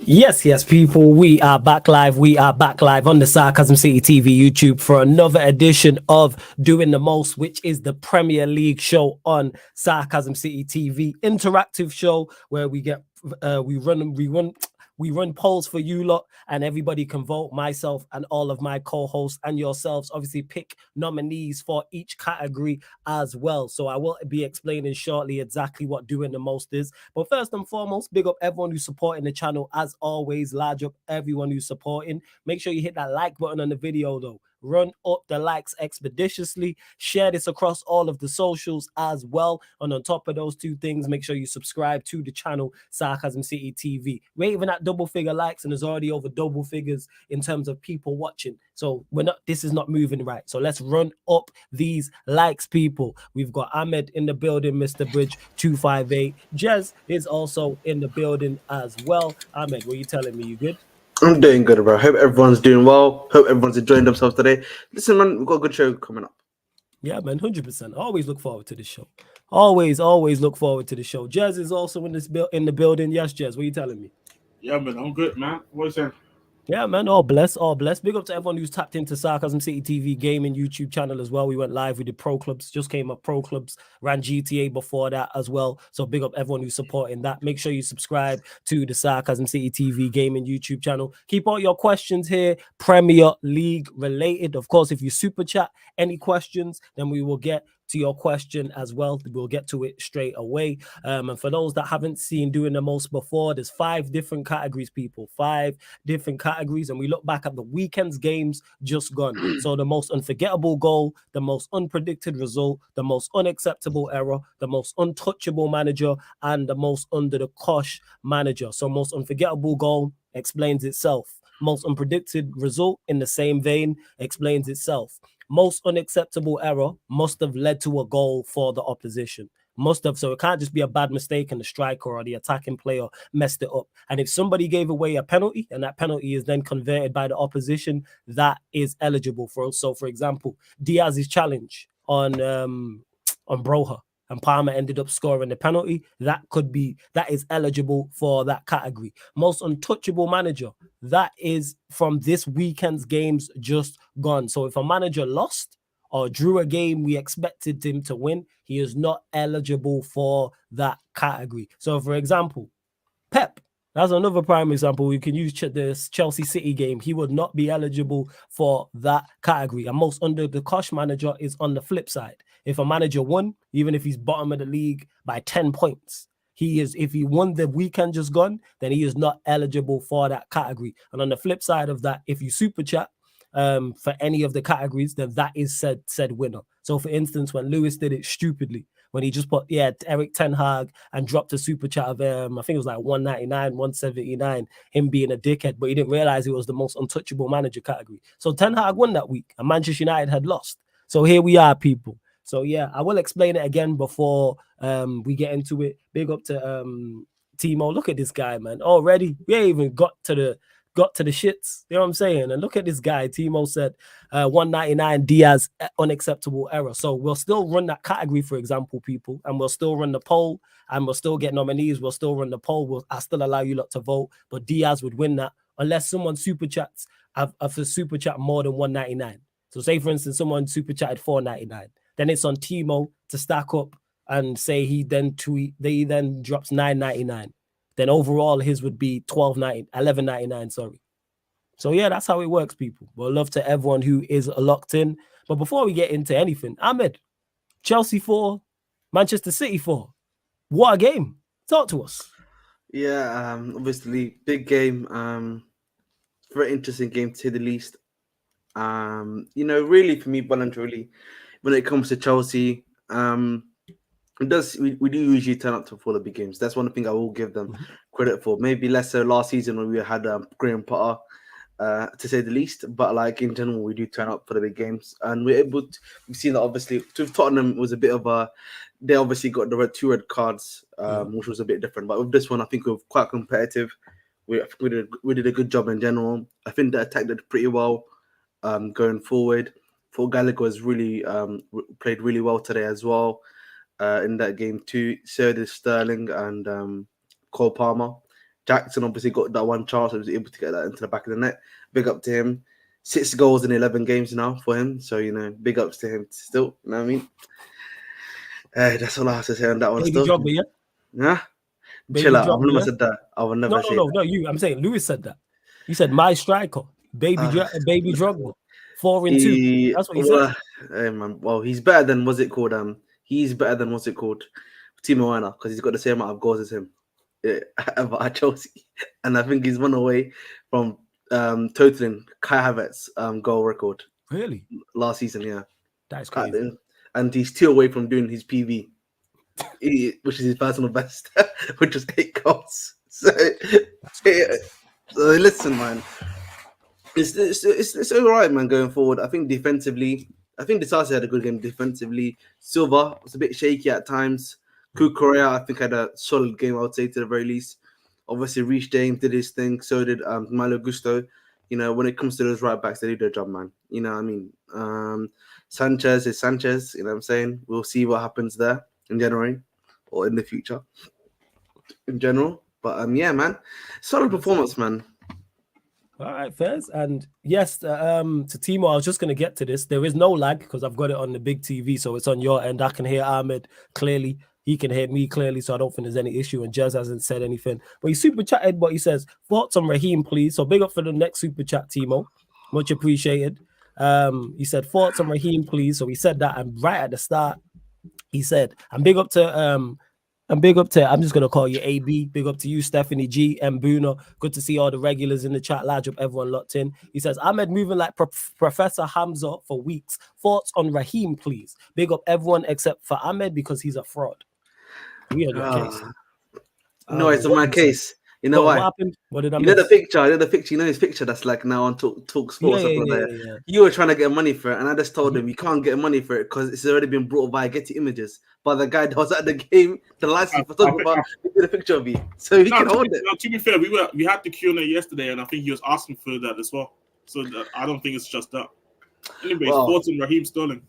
Yes, people, we are back live. We are back live on the Sarcasm City TV YouTube for another edition of Doing the Most, which is the Premier League show on Sarcasm City TV, interactive show where we run polls for you lot, and everybody can vote. Myself and all of my co-hosts and yourselves obviously pick nominees for each category as well. So I will be explaining shortly exactly what Doing the Most is. But first and foremost, big up everyone who's supporting the channel. As always, large up everyone who's supporting. Make sure you hit that like button on the video though. Run up the likes expeditiously. Share this across all of the socials as well. And on top of those two things, make sure you subscribe to the channel Sarcasm City TV. We're even at double figure likes, and there's already over double figures in terms of people watching. So this is not moving right. So let's run up these likes, people. We've got Ahmed in the building, Mr. Bridge 258. Jez is also in the building as well. Ahmed, what are you telling me? You good? I'm doing good, bro. Hope everyone's doing well. Hope everyone's enjoying themselves today. Listen, man, we've got a good show coming up. Yeah, man, 100%. Always look forward to the show. Always look forward to the show. Jez is also in the building. Yes, Jez, what are you telling me? Yeah, man, I'm good, man. What you saying? Yeah, man, all blessed, all blessed. Big up to everyone who's tapped into Sarcasm City TV gaming YouTube channel as well. We went live, we did Pro Clubs, just came up Pro Clubs, ran GTA before that as well. So big up everyone who's supporting that. Make sure you subscribe to the Sarcasm City TV gaming YouTube channel. Keep all your questions here, Premier League related. Of course, if you super chat any questions, then we will get to your question as well. We'll get to it straight away. And for those that haven't seen Doing the Most before, there's 5 different categories, people. 5 different categories. And we look back at the weekend's games just gone. So the most unforgettable goal, the most unpredicted result, the most unacceptable error, the most untouchable manager, and the most under the cosh manager. So most unforgettable goal explains itself. Most unpredicted result, in the same vein, explains itself. Most unacceptable error must have led to a goal for the opposition. Must have. So it can't just be a bad mistake and the striker or the attacking player messed it up. And if somebody gave away a penalty and that penalty is then converted by the opposition, that is eligible for us. So, for example, Diaz's challenge on Broha, and Palmer ended up scoring the penalty, that is eligible for that category. Most untouchable manager, that is from this weekend's games just gone. So if a manager lost or drew a game we expected him to win, he is not eligible for that category. So for example, Pep, that's another prime example. We can use this Chelsea City game. He would not be eligible for that category. And most under the cosh manager is on the flip side. If a manager won, even if he's bottom of the league by 10 points, if he won the weekend just gone, then he is not eligible for that category. And on the flip side of that, if you super chat for any of the categories, then that is said winner. So for instance, when Lewis did it stupidly, when he just put Eric Ten Hag and dropped a super chat of I think it was like 199, 179, him being a dickhead, but he didn't realize it was the most untouchable manager category. So Ten Hag won that week, and Manchester United had lost. So here we are, people. So yeah, I will explain it again before we get into it. Big up to Timo. Look at this guy, man. Already, we ain't even got to the shits. You know what I'm saying? And look at this guy. Timo said 199 Diaz, unacceptable error. So we'll still run that category, for example, people, and we'll still run the poll, and we'll still get nominees. We'll still run the poll. I still allow you lot to vote, but Diaz would win that unless someone super chats for super chat more than 199. So say, for instance, someone super chatted 499. Then it's on Timo to stack up and say he then drops 999. Then overall his would be 1199, sorry. So yeah, that's how it works, people. Well, love to everyone who is locked in. But before we get into anything, Ahmed, Chelsea 4, Manchester City 4. What a game. Talk to us. Yeah, obviously, big game. Very interesting game to say the least. Really for me, voluntarily, when it comes to Chelsea, we do usually turn up for the big games. That's one thing I will give them credit for. Maybe less so last season when we had Graham Potter, to say the least. But like in general, we do turn up for the big games, and we've seen that obviously. With Tottenham, was a bit of a. They obviously got the two red cards, which was a bit different. But with this one, I think we're quite competitive. We did a good job in general. I think the attack did pretty well. Going forward, for Gallagher has really played really well today as well. In that game too. So did Sterling and Cole Palmer. Jackson obviously got that one chance, so he was able to get that into the back of the net. Big up to him. 6 goals in 11 games now for him. So, big ups to him still. You know what I mean? That's all I have to say on that one. Baby Still. Drogba, yeah? Yeah? Baby Chill out. I've Drogba, never yeah? said that. I will never say that. No, you. I'm saying Lewis said that. He said, my striker, Baby Drogba, 4 and 2. That's what he said. Hey, man. Well, he's better than, what's it called? He's better than, what's it called? Timo Werner, because he's got the same amount of goals as him at Chelsea. And I think he's 1 away from totaling Kai Havertz's goal record. Really? Last season, yeah. That's crazy. And he's 2 away from doing his PV, which is his personal best, which was 8 goals. So listen, man. It's all right, man, going forward. I think defensively, Disasi had a good game defensively. Silva was a bit shaky at times. Kukurea, I think, had a solid game, I would say, to the very least. Obviously, Reece James did his thing. So did Malo Gusto. When it comes to those right backs, they do their job, man. You know what I mean? Sanchez is Sanchez. You know what I'm saying? We'll see what happens there in January or in the future in general. But, yeah, man. Solid performance, man. All right, Fairs. And yes, to Timo, I was just going to get to this. There is no lag because I've got it on the big TV, so it's on your end. I can hear Ahmed clearly. He can hear me clearly, so I don't think there's any issue. And Jez hasn't said anything. But he super chatted, but he says, thoughts on Raheem, please. So big up for the next super chat, Timo. Much appreciated. He said, thoughts on Raheem, please. So he said that, and right at the start, he said, I'm big up to... I'm just going to call you AB. Big up to you, Stephanie G, and Buna. Good to see all the regulars in the chat. Large up, everyone locked in. He says, Ahmed moving like Professor Hamza for weeks. Thoughts on Raheem, please. Big up everyone except for Ahmed because he's a fraud. We are your case. No, it's on my case. You know why? What happened? What did I miss? You know the picture. You know his picture that's like now on Talk Sports. Yeah. You were trying to get money for it, and I just told him you can't get money for it because it's already been brought via Getty Images. But the guy that was at the game, the license photographer, did a picture of me, so he can hold it. To be fair, we had the Q&A yesterday, and I think he was asking for that as well. So I don't think it's just that. Anyways, thoughts on Raheem Sterling?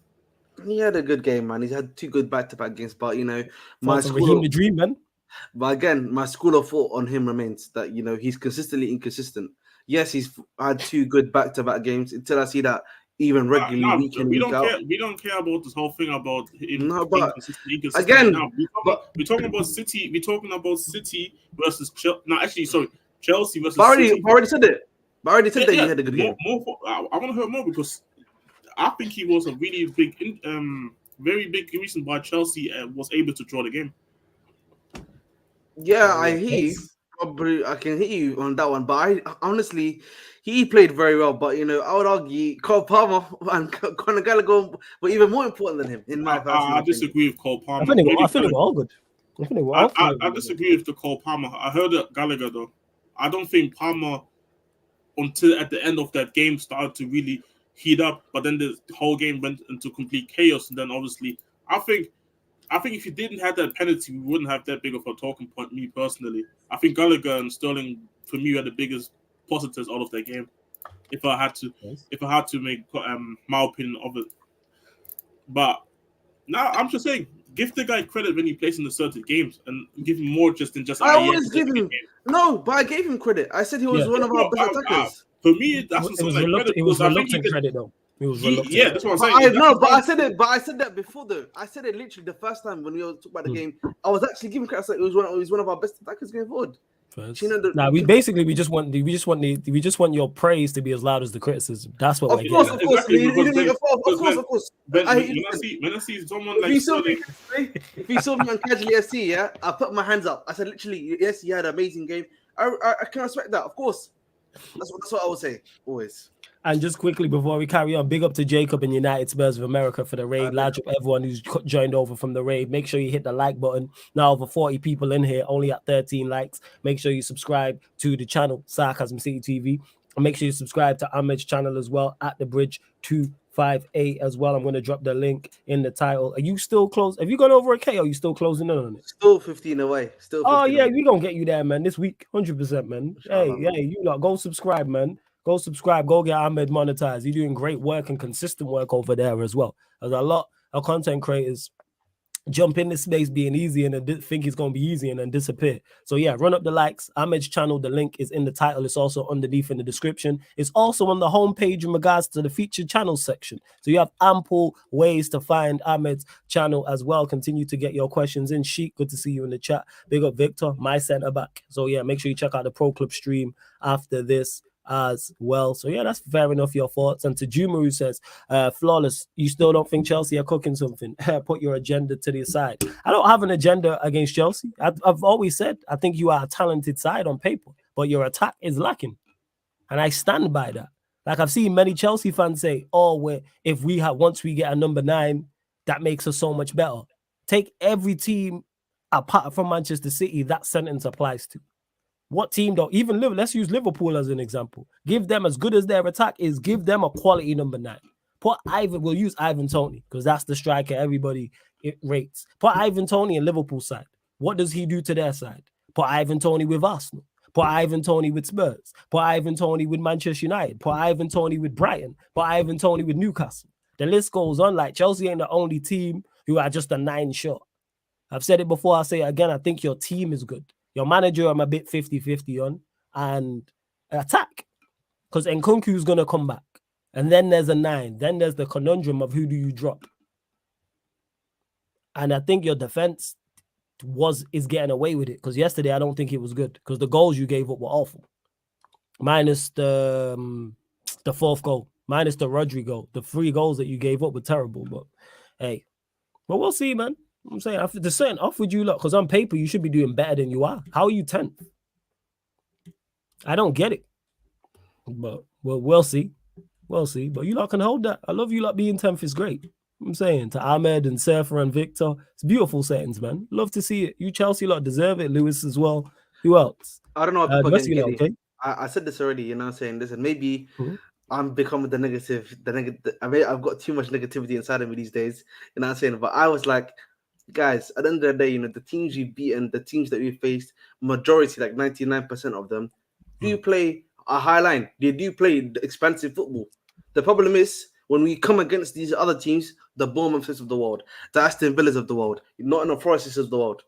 He had a good game, man. He's had 2 good back-to-back games, but my school the dream, man. But again, my school of thought on him remains that he's consistently inconsistent. Yes, he's had 2 good back-to-back games until I see that even regularly week in, week out. We don't care about this whole thing about him. No, but inconsistent. again, we're talking about City. We're talking about City versus Chelsea. No, actually, sorry, Chelsea versus. I already said it. I already said that he had a good game. I want to hear more because I think he was a really big, very big reason why Chelsea was able to draw the game. Yeah, I hear you. Probably I can hear you on that one, but I honestly, he played very well. But I would argue Cole Palmer and Conor Gallagher were even more important than him. In my opinion, I disagree with Cole Palmer. I think they were all good. I disagree with the Cole Palmer. I heard that Gallagher though. I don't think Palmer until at the end of that game started to really heat up, but then the whole game went into complete chaos. And then obviously, I think if you didn't have that penalty, we wouldn't have that big of a talking point. Me personally, I think Gallagher and Sterling for me are the biggest positives out of that game. If I had to make my opinion of it, but now I'm just saying, give the guy credit when he plays in the certain games and give him more than just. I always give him but I gave him credit. I said he was one of our best attackers. For me, that's it was reluctant credit though. Yeah, that's what I'm saying. But I said that before though. I said it literally the first time when we talked about the game. I was actually giving credit. I said he was one of our best attackers going forward. We just want your praise to be as loud as the criticism. That's what we're getting. Of course. When I see someone like if you saw me on Casually FC, yeah, I put my hands up. I said literally, yes, he had an amazing game. I can respect that, of course. That's what I would say always. And just quickly before we carry on, big up to Jacob and United Spurs of America for the raid. Large up everyone who's joined over from the raid. Make sure you hit the like button. Now over 40 people in here, only at 13 likes. Make sure you subscribe to the channel, Sarcasm City TV. And make sure you subscribe to Ahmed's channel as well, at the bridge 258 as well. I'm going to drop the link in the title. Are you still close? Have you gone over a K or are you still closing in on it? Still 15 away. Oh, yeah, we're going to get you there, man, this week. 100%, man. Hey, you lot, go subscribe, man. Go subscribe. Go get Ahmed monetized. You're doing great work and consistent work over there as well. There's a lot of content creators jump in this space being easy and then think it's going to be easy and then disappear. So yeah, run up the likes. Ahmed's channel, the link is in the title. It's also underneath in the description. It's also on the homepage in regards to the featured channels section. So you have ample ways to find Ahmed's channel as well. Continue to get your questions in. Sheik, good to see you in the chat. Big up Victor, my center back. So yeah, make sure you check out the Pro Club stream after this as well. So yeah, that's fair enough, your thoughts. And to Juma, who says Flawless, you still don't think Chelsea are cooking something? Put your agenda to the side. I don't have an agenda against Chelsea. I've always said I think you are a talented side on paper, but your attack is lacking, and I stand by that. Like I've seen many Chelsea fans say, oh, if we have, once we get a number 9, that makes us so much better. Take every team apart from Manchester City that sentence applies to. What team don't even live? Let's use Liverpool as an example. Give them, as good as their attack is, give them a quality number 9. We'll use Ivan Toney because that's the striker everybody rates. Put Ivan Toney in Liverpool side. What does he do to their side? Put Ivan Toney with Arsenal. Put Ivan Toney with Spurs. Put Ivan Toney with Manchester United. Put Ivan Toney with Brighton. Put Ivan Toney with Newcastle. The list goes on. Like Chelsea ain't the only team who are just a 9 shot. I've said it before. I'll say it again. I think your team is good. Your manager, I'm a bit 50-50 on, and attack, because Nkunku's going to come back. And then there's a 9. Then there's the conundrum of who do you drop. And I think your defense is getting away with it, because yesterday I don't think it was good, because the goals you gave up were awful. Minus the 4th goal, minus the Rodri goal. The 3 goals that you gave up were terrible, but hey. But we'll see, man. I'm saying there's certain off with you lot, because on paper you should be doing better than you are. How are you 10th? I don't get it. But we'll see. We'll see. But you lot can hold that. I love you lot being 10th. It's great. I'm saying to Ahmed and Surfer and Victor, it's beautiful settings, man. Love to see it. You Chelsea lot deserve it. Lewis as well. Who else? I don't know. People getting giddy. Okay? I said this already. You know, what I'm saying, listen, maybe. I'm becoming the negative. I've got too much negativity inside of me these days. You know what I'm saying? But I was like, guys, at the end of the day, you know, the teams we've beaten, the teams that we've faced, majority, like 99% of them, do play a high line. They do play expansive football. The problem is when we come against these other teams, the Bournemouths of the world, the Aston Villas of the world, not in the Forests of the world.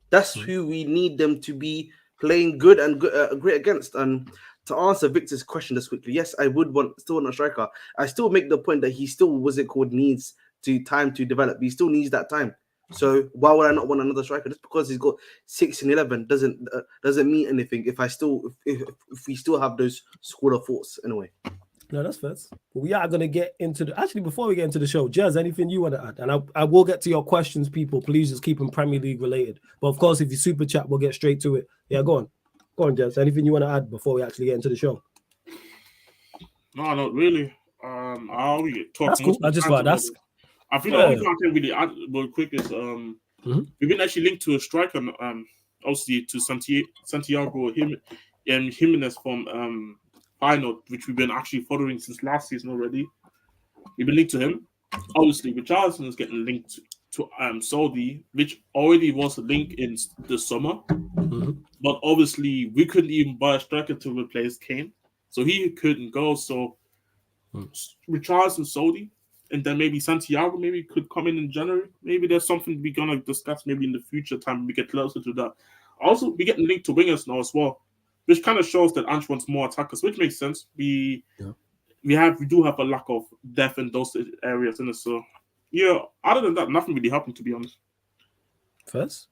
That's who we need them to be playing good and great against. And to answer Victor's question just quickly, yes, I would still want a striker. I still make the point that he still, needs time to develop. He still needs that time. So why would I not want another striker? Just because he's got 6 and 11 doesn't mean anything if we still have those school of thoughts anyway. No, that's fair. But we are going to get into before we get into the show, Jazz, anything you want to add? And I will get to your questions, people. Please just keep them Premier League related. But of course, if you super chat, we'll get straight to it. Yeah, go on. Go on, Jazz. Anything you want to add before we actually get into the show? No, not really. I'll talk. That's cool. I just thought that's. I think the only thing I can really add real quick is we've been actually linked to a striker, obviously to Santiago Jimenez from Feyenoord, which we've been actually following since last season already. We've been linked to him. Obviously, Richarlison is getting linked to Saudi, which already was a link in the summer. But obviously, we couldn't even buy a striker to replace Kane, so he couldn't go. So Richarlison, Saudi. And then maybe Santiago maybe could come in January. Maybe there's something we're going to discuss maybe in the future time when we get closer to that. Also, we're getting linked to wingers now as well, which kind of shows that Ange wants more attackers, which makes sense. We do have a lack of depth in those areas. And so, yeah, other than that, nothing really happened, to be honest. First.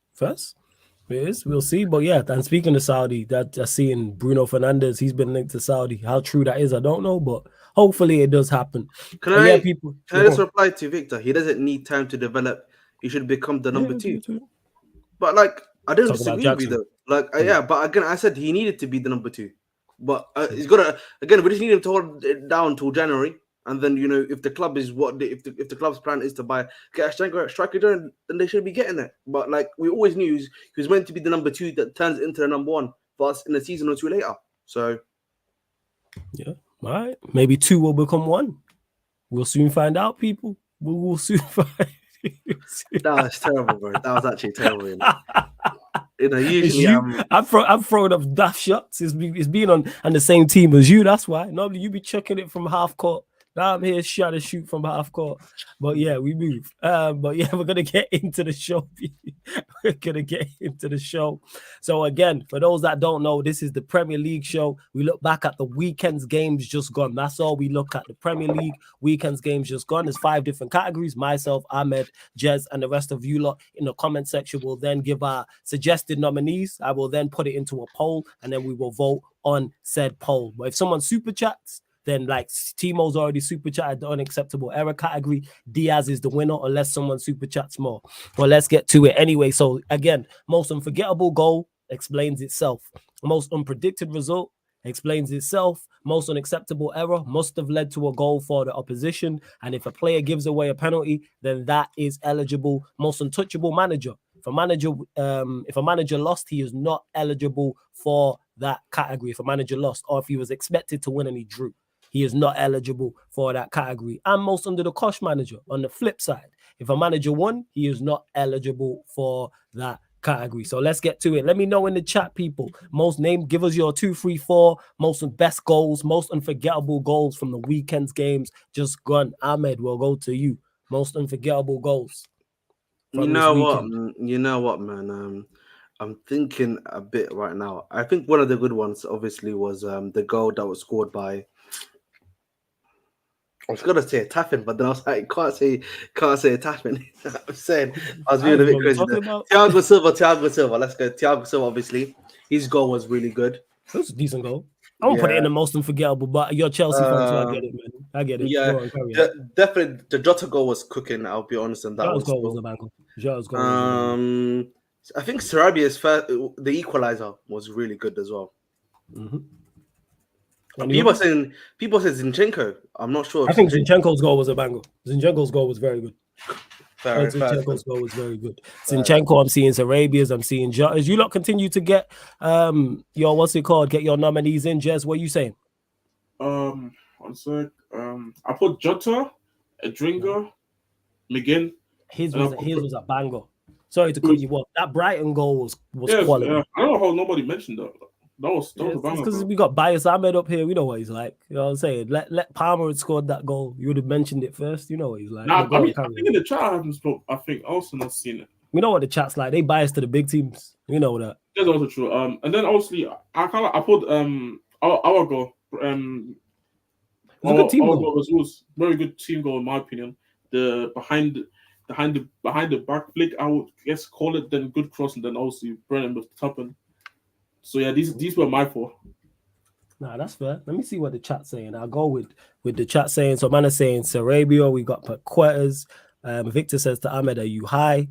It is. We'll see. But yeah, and speaking of Saudi, seeing Bruno Fernandes, he's been linked to Saudi. How true that is, I don't know, but hopefully it does happen. Can I just reply to Victor? He doesn't need time to develop. He should become the number 2. But like, I don't disagree with you though. Like, but again, I said he needed to be the number 2. But he's got to, again, we just need him to hold it down till January. And then, you know, if the club is if the club's plan is to get a striker done, then they should be getting it. But like we always knew, he was meant to be the number 2 that turns into the number 1 for us in a season or 2 later. So, yeah, all right. Maybe 2 will become 1. We'll soon find out, people. We'll soon find. That was terrible, bro. That was actually terrible. You know, usually I've thrown up daft shots. It's being on the same team as you. That's why. Normally you be chucking it from half court I'm here trying to shoot from half court. But yeah, we move. But yeah, we're gonna get into the show. We're gonna get into the show. So again, for those that don't know, this is the Premier League show. We look back at the weekend's games just gone. That's all we look at. The Premier League weekend's games just gone. There's 5 different categories. Myself, Ahmed, Jez, and the rest of you lot in the comment section will then give our suggested nominees. I will then put it into a poll, and then we will vote on said poll. But if someone super chats, then like Timo's already super chatted the unacceptable error category. Diaz is the winner unless someone super chats more. Well, let's get to it anyway. So again, most unforgettable goal explains itself. Most unpredicted result explains itself. Most unacceptable error must have led to a goal for the opposition. And if a player gives away a penalty, then that is eligible. Most untouchable manager. If a manager lost, he is not eligible for that category. If a manager lost, or if he was expected to win and he drew, he is not eligible for that category. And most under the cosh manager. On the flip side, if a manager won, he is not eligible for that category. So let's get to it. Let me know in the chat, people. Most name, give us your 2, 3, 4 most best goals, most unforgettable goals from the weekend's games just gone. Ahmed, we'll go to you. Most unforgettable goals. You know what, man. I'm thinking a bit right now. I think one of the good ones, obviously, was the goal that was scored by. I was gonna say a tapping, but then I was like, can't say a tapping. I'm saying I was being a bit crazy. Thiago Silva. Let's go. Thiago Silva, obviously, his goal was really good. It was a decent goal. I won't put it in the most unforgettable, but you're Chelsea fan, so I get it, man. I get it. Yeah, definitely the Jota goal was cooking. I'll be honest, and that Jota's goal was a bang. Jota's goal. I think Sarabia's the equalizer was really good as well. Mm-hmm. People say Zinchenko. I'm not sure. I think Zinchenko's goal was a banger. Zinchenko's goal was very good. Zinchenko's goal was very good. Zinchenko, I'm seeing Sarabia's, I'm seeing Jota. As you lot continue to get your get your nominees in, Jez, what are you saying? One sec. I put Jota, Adringa, McGinn. His was a banger. Sorry to cut you off. That Brighton goal was quality. I don't know how nobody mentioned that. That was a banger. Because we got bias Ahmed up here. We know what he's like. You know what I'm saying? Let Palmer had scored that goal. You would have mentioned it first. You know what he's like. Nah, I think in the chat I haven't spoke. I think also not seen it. We know what the chat's like. They bias to the big teams. You know that. That's also true. And then obviously I put our goal. It was a good team goal. It was very good team goal in my opinion. The behind the back flick, I would guess call it, then good cross, and then obviously Brennan with the top end. So yeah, these were my 4. Nah, that's fair. Let me see what the chat's saying. I'll go with the chat saying. So man is saying Sarabia, we got Paquetas. Victor says to Ahmed, are you high?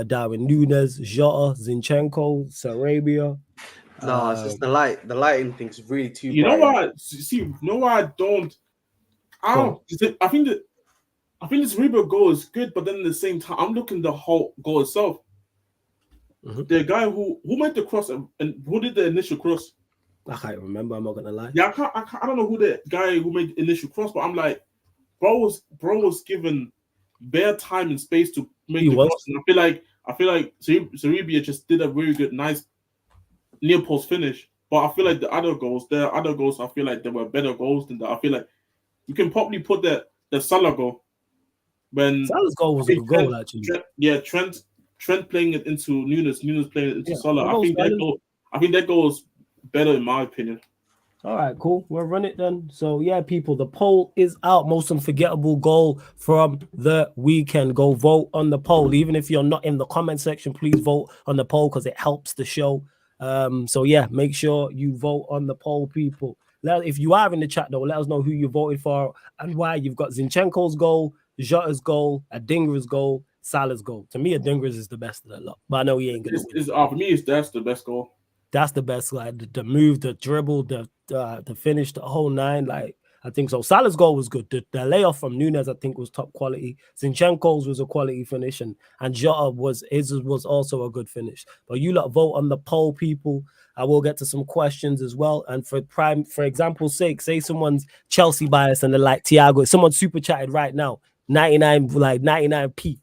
Darwin Nunes, Jota, Zinchenko, Sarabia. No, it's just the lighting thing's really too bright. You know why I don't. I think the Sarabia goal is good, but then at the same time, I'm looking at the whole goal itself. Mm-hmm. The guy who made the cross and who did the initial cross? I can't remember. I'm not gonna lie. Yeah, I don't know who the guy who made the initial cross, but I'm like, bro was given bare time and space to make the cross. And I feel like Sarabia just did a really good, nice near post finish. But I feel like the other goals, I feel like there were better goals than that. I feel like you can probably put the Salah goal. When Salah's goal was a good goal, actually. Trent playing it into Nunes playing it into Salah. I think that goal is better in my opinion. All right, cool. We'll run it then. So yeah, people, the poll is out. Most unforgettable goal from the weekend. Go vote on the poll. Even if you're not in the comment section, please vote on the poll because it helps the show. So yeah, make sure you vote on the poll, people. If you are in the chat though, let us know who you voted for and why. You've got Zinchenko's goal, Jota's goal, Adingra's goal, Salah's goal. To me, Adingra's is the best of the lot, but I know he ain't gonna win. For me, that's the best goal. That's the best. Like the move, the dribble, the finish, the whole 9. Like I think so. Salah's goal was good. The layoff from Nunes, I think, was top quality. Zinchenko's was a quality finish, and Jota was also a good finish. But you lot vote on the poll, people. I will get to some questions as well. And for example's sake, say someone's Chelsea bias and they like Thiago. Someone super chatted right now, 99p.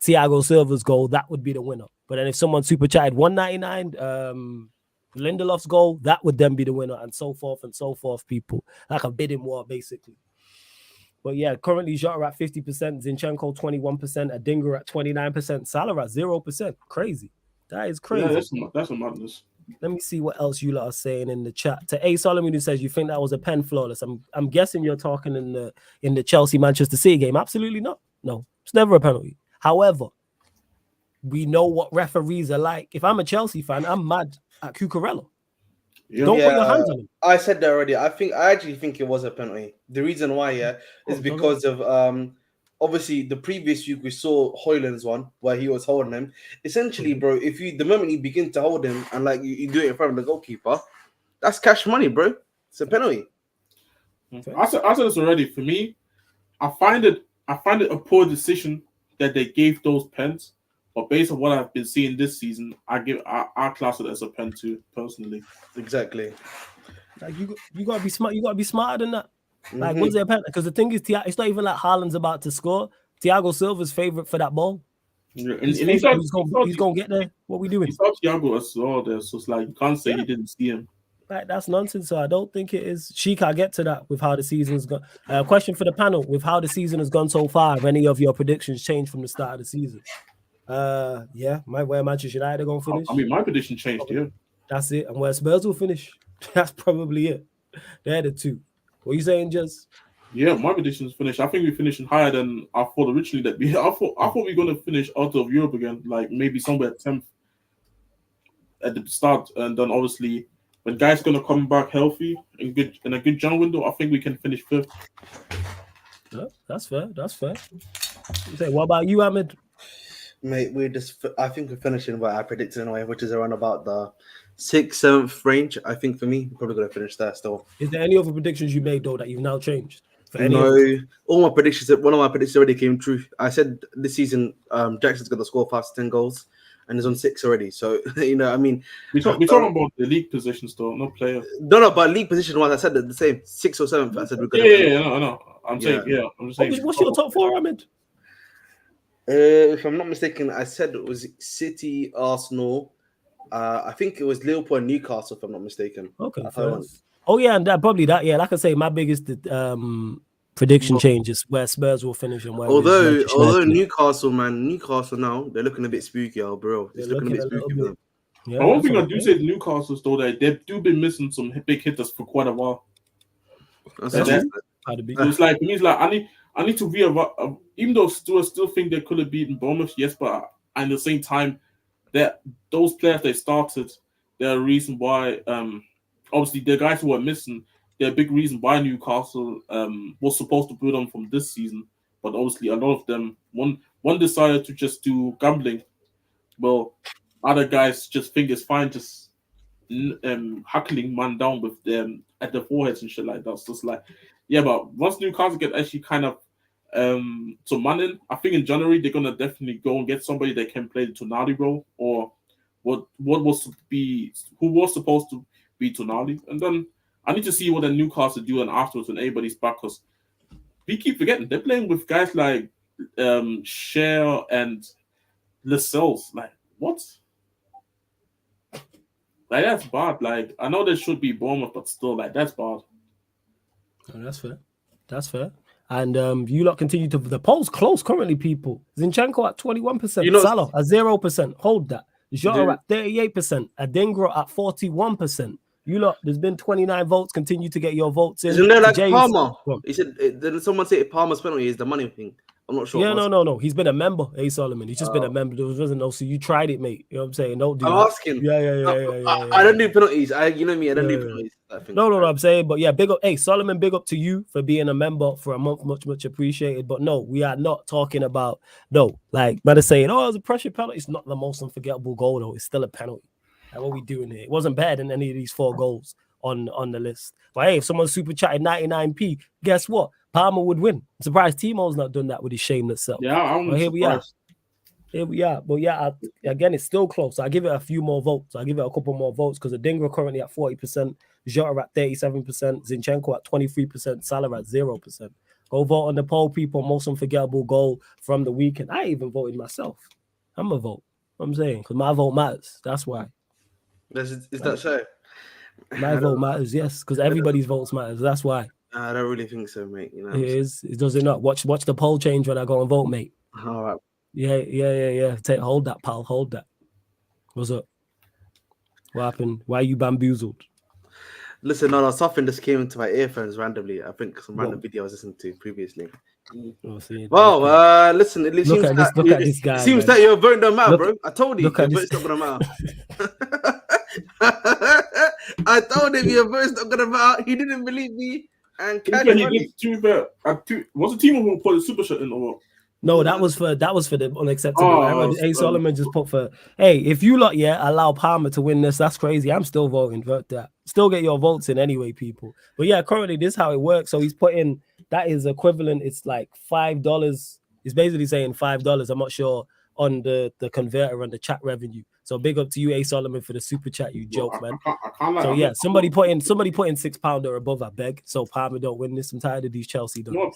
Thiago Silva's goal, that would be the winner. But then if someone super chatted 199, Lindelof's goal, that would then be the winner, and so forth, people. Like a bidding war, basically. But yeah, currently Jota at 50%, Zinchenko 21%, Adingra at 29%, Salah at 0%. Crazy. That is crazy. Yeah, that's a madness. Let me see what else you lot are saying in the chat. To A Solomon, who says you think that was a pen flawless. I'm guessing you're talking in the Chelsea Manchester City game. Absolutely not. No, it's never a penalty. However, we know what referees are like. If I'm a Chelsea fan, I'm mad at Cucurella. Yeah. Don't put your hands on him. I said that already. I actually think it was a penalty. The reason why, is because of obviously the previous week we saw Hoyland's one where he was holding him. Essentially, bro, the moment you begin to hold him and like you do it in front of the goalkeeper, that's cash money, bro. It's a penalty. I said this already. For me, I find it a poor decision that they gave those pens. But based on what I've been seeing this season, I class it as a pen too, personally. Exactly. Like you gotta be smart. You gotta be smarter than that. Like, what's their pen? Because the thing is, it's not even like Haaland's about to score. Thiago Silva's favorite for that ball. Yeah, and He's gonna get there. What we doing? He saw Thiago as well there, so it's like you can't say he didn't see him. Like, that's nonsense. So I don't think it is. She can't get to that with how the season's gone. Question for the panel: with how the season has gone so far, have any of your predictions changed from the start of the season? Yeah, where Manchester United are going to finish. I mean, my prediction changed. Yeah, that's it. And where Spurs will finish. That's probably it. They're the two. What are you saying, Jez? Yeah, my prediction's finished. I think we're finishing higher than I thought originally. I thought we were going to finish out of Europe again, like maybe somewhere 10th at the start, and then obviously when guys going to come back healthy in a good John window, I think we can finish 5th. Yeah, that's fair. That's fair. You say, what about you, Ahmed? Mate, I think we're finishing what I predicted in a way, which is around about the 6th, 7th range. I think for me, we're probably going to finish there still. Is there any other predictions you made, though, that you've now changed? No, all my predictions, one of my predictions already came true. I said this season, Jackson's going to score 5 to 10 goals, and he's on 6 already. So, I mean... We're talking about the league positions, though, not player. No, but league position-wise, I said the same. 6th or 7th, I said we're going to... Yeah, I know. I'm saying, I'm just saying... What's your top 4, Ahmed? If I'm not mistaken, I said it was City, Arsenal. I think it was Liverpool and Newcastle, if I'm not mistaken. Okay. Oh yeah, and probably that. Yeah, like I say, my biggest prediction change is where Spurs will finish and where. Although Newcastle now they're looking a bit spooky, bro. It's looking a bit spooky for them. Yeah, one thing I do say to Newcastle though, that they do been missing some big hitters for quite a while. It's like I need to reevaluate. Even though I still think they could have beaten Bournemouth, yes, but at the same time, that those players they started, they're a reason why. Obviously, the guys who are missing, they're a big reason why Newcastle was supposed to build on from this season. But obviously, a lot of them, one decided to just do gambling. Well, other guys just think it's fine, just huckling man down with them at the foreheads and shit like that. So it's like, yeah, but once Newcastle get actually kind of so Manin, I think in January they're gonna definitely go and get somebody that can play the Tonali role, or who was supposed to be Tonali, and then I need to see what the Newcastle do and afterwards when everybody's back, because we keep forgetting they're playing with guys like Cher and Lascelles. Like, what? Like, that's bad. Like, I know there should be Bournemouth, but still, like, that's bad. Oh, that's fair. That's fair. And you lot continue to the polls close currently, people. Zinchenko at 21%, Salah at 0%. Hold that. Jota at 38%, Adingra at 41%. You lot, there's been 29 votes. Continue to get your votes in. Isn't there like Palmer? He said, did someone say Palmer's penalty is the money thing? I'm not sure. Yeah, no. He's been a member, A. Solomon. He's just been a member. There wasn't no, so you tried it, mate. You know what I'm saying? Don't do I'm that. asking. Yeah. I don't do penalties. You know me, I don't do penalties. No, I'm saying, but yeah, big up. Hey, Solomon, big up to you for being a member for a month. Much appreciated. But no, we are not talking about, like, better saying, it was a pressure penalty. It's not the most unforgettable goal, though. It's still a penalty. Like, what we doing here? It wasn't better than any of these 4 goals on the list. But hey, if someone super chatted 99p, guess what? Palmer would win. I'm surprised Timo's not done that with his shameless self. Yeah, here we are. But yeah, again, it's still close. I give it a few more votes. I give it a couple more votes because Adingra currently at 40%, Jota at 37%, Zinchenko at 23%, Salah at 0%. Go vote on the poll, people. Most unforgettable goal from the weekend. I even voted myself. I'm a vote. I'm saying, because my vote matters. That's why. Is that so? My vote matters, yes, because everybody's votes matters. That's why. I don't really think so, mate. You know. It is. It does it not. Watch the poll change when I go and vote, mate. All right. Yeah. Hold that, pal. Hold that. What's up? What happened? Why are you bamboozled? Listen, no, something just came into my earphones randomly. I think some random video I was listening to previously. Well, listen, it seems that look at this guy. It seems man. that your vote don't matter, Look- bro. I told you, look your at vote's this- not gonna matter. I told him your vote's not gonna matter. He didn't believe me. And To be fair, was the team who put the super shot in or what? No, that was for the unacceptable. Oh, A Solomon just put for, hey, if you lot allow Palmer to win this, that's crazy. I'm still voting for that. Still get your votes in anyway, people. But yeah, currently this is how it works. So he's put in, that is equivalent. It's like $5. It's basically saying $5. I'm not sure on the converter and the chat revenue. So big up to you, A Solomon, for the super chat. You joke, man. So yeah, somebody put in £6 or above, I beg. So Palmer don't win this. I'm tired of these Chelsea. Palmer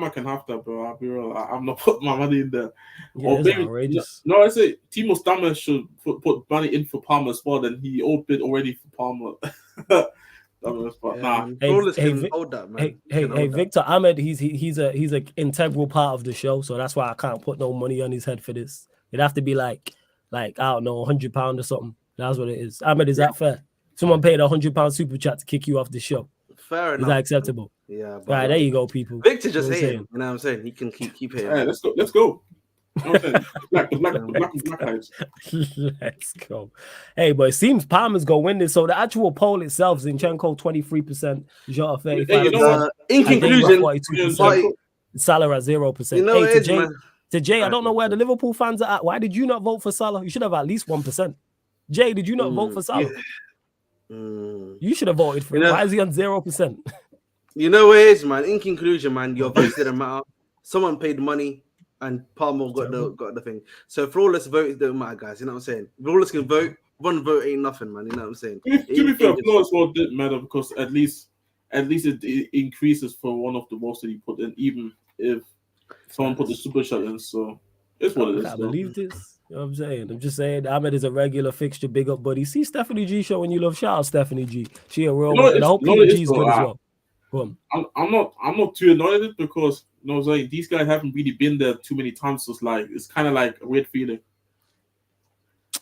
can have that, bro. I'll be real. I'm not putting my money in there. Yeah, it's outrageous. No, I say Timo Stammer should put money in for Palmer as well. Then he all bid already for Palmer. Hey, Victor Ahmed, he's an integral part of the show, so that's why I can't put no money on his head for this. It'd have to be like I don't know, £100 or something. That's what it is. Ahmed, is that fair? Someone paid £100 super chat to kick you off the show. Fair enough. Is that acceptable? Yeah. Right, there you go, people. Victor just hating. You know what I'm saying? He can keep hitting. Hey, let's go. Black eyes. Let's go. Hey, but it seems Palmer's gonna win this. So the actual poll itself, Zinchenko 23%, Jota 35%. In conclusion, Salah at 0%. You know, hey, to Jay, I don't know where the Liverpool fans are at. Why did you not vote for Salah? You should have at least 1%. Jay, did you not vote for Salah? You should have voted for him. Why is he on 0%? You know what it is, man. In conclusion, man, your votes didn't matter. Someone paid money. And Palmer got the thing. So for all us vote, it don't matter, guys. You know what I'm saying? If all us can vote, one vote ain't nothing, man. You know what I'm saying? To be fair, as well didn't matter because at least it increases for one of the votes that he put in, even if someone put the super shot in. So it's what it is. I believe this. You know what I'm saying? I'm just saying Ahmed is a regular fixture. Big up, buddy. See Stephanie G show when you love. Shout out Stephanie G. She a real one. And I hope Peter G is good as well. I'm not too annoyed at it because these guys haven't really been there too many times. So it's kind of like a weird feeling.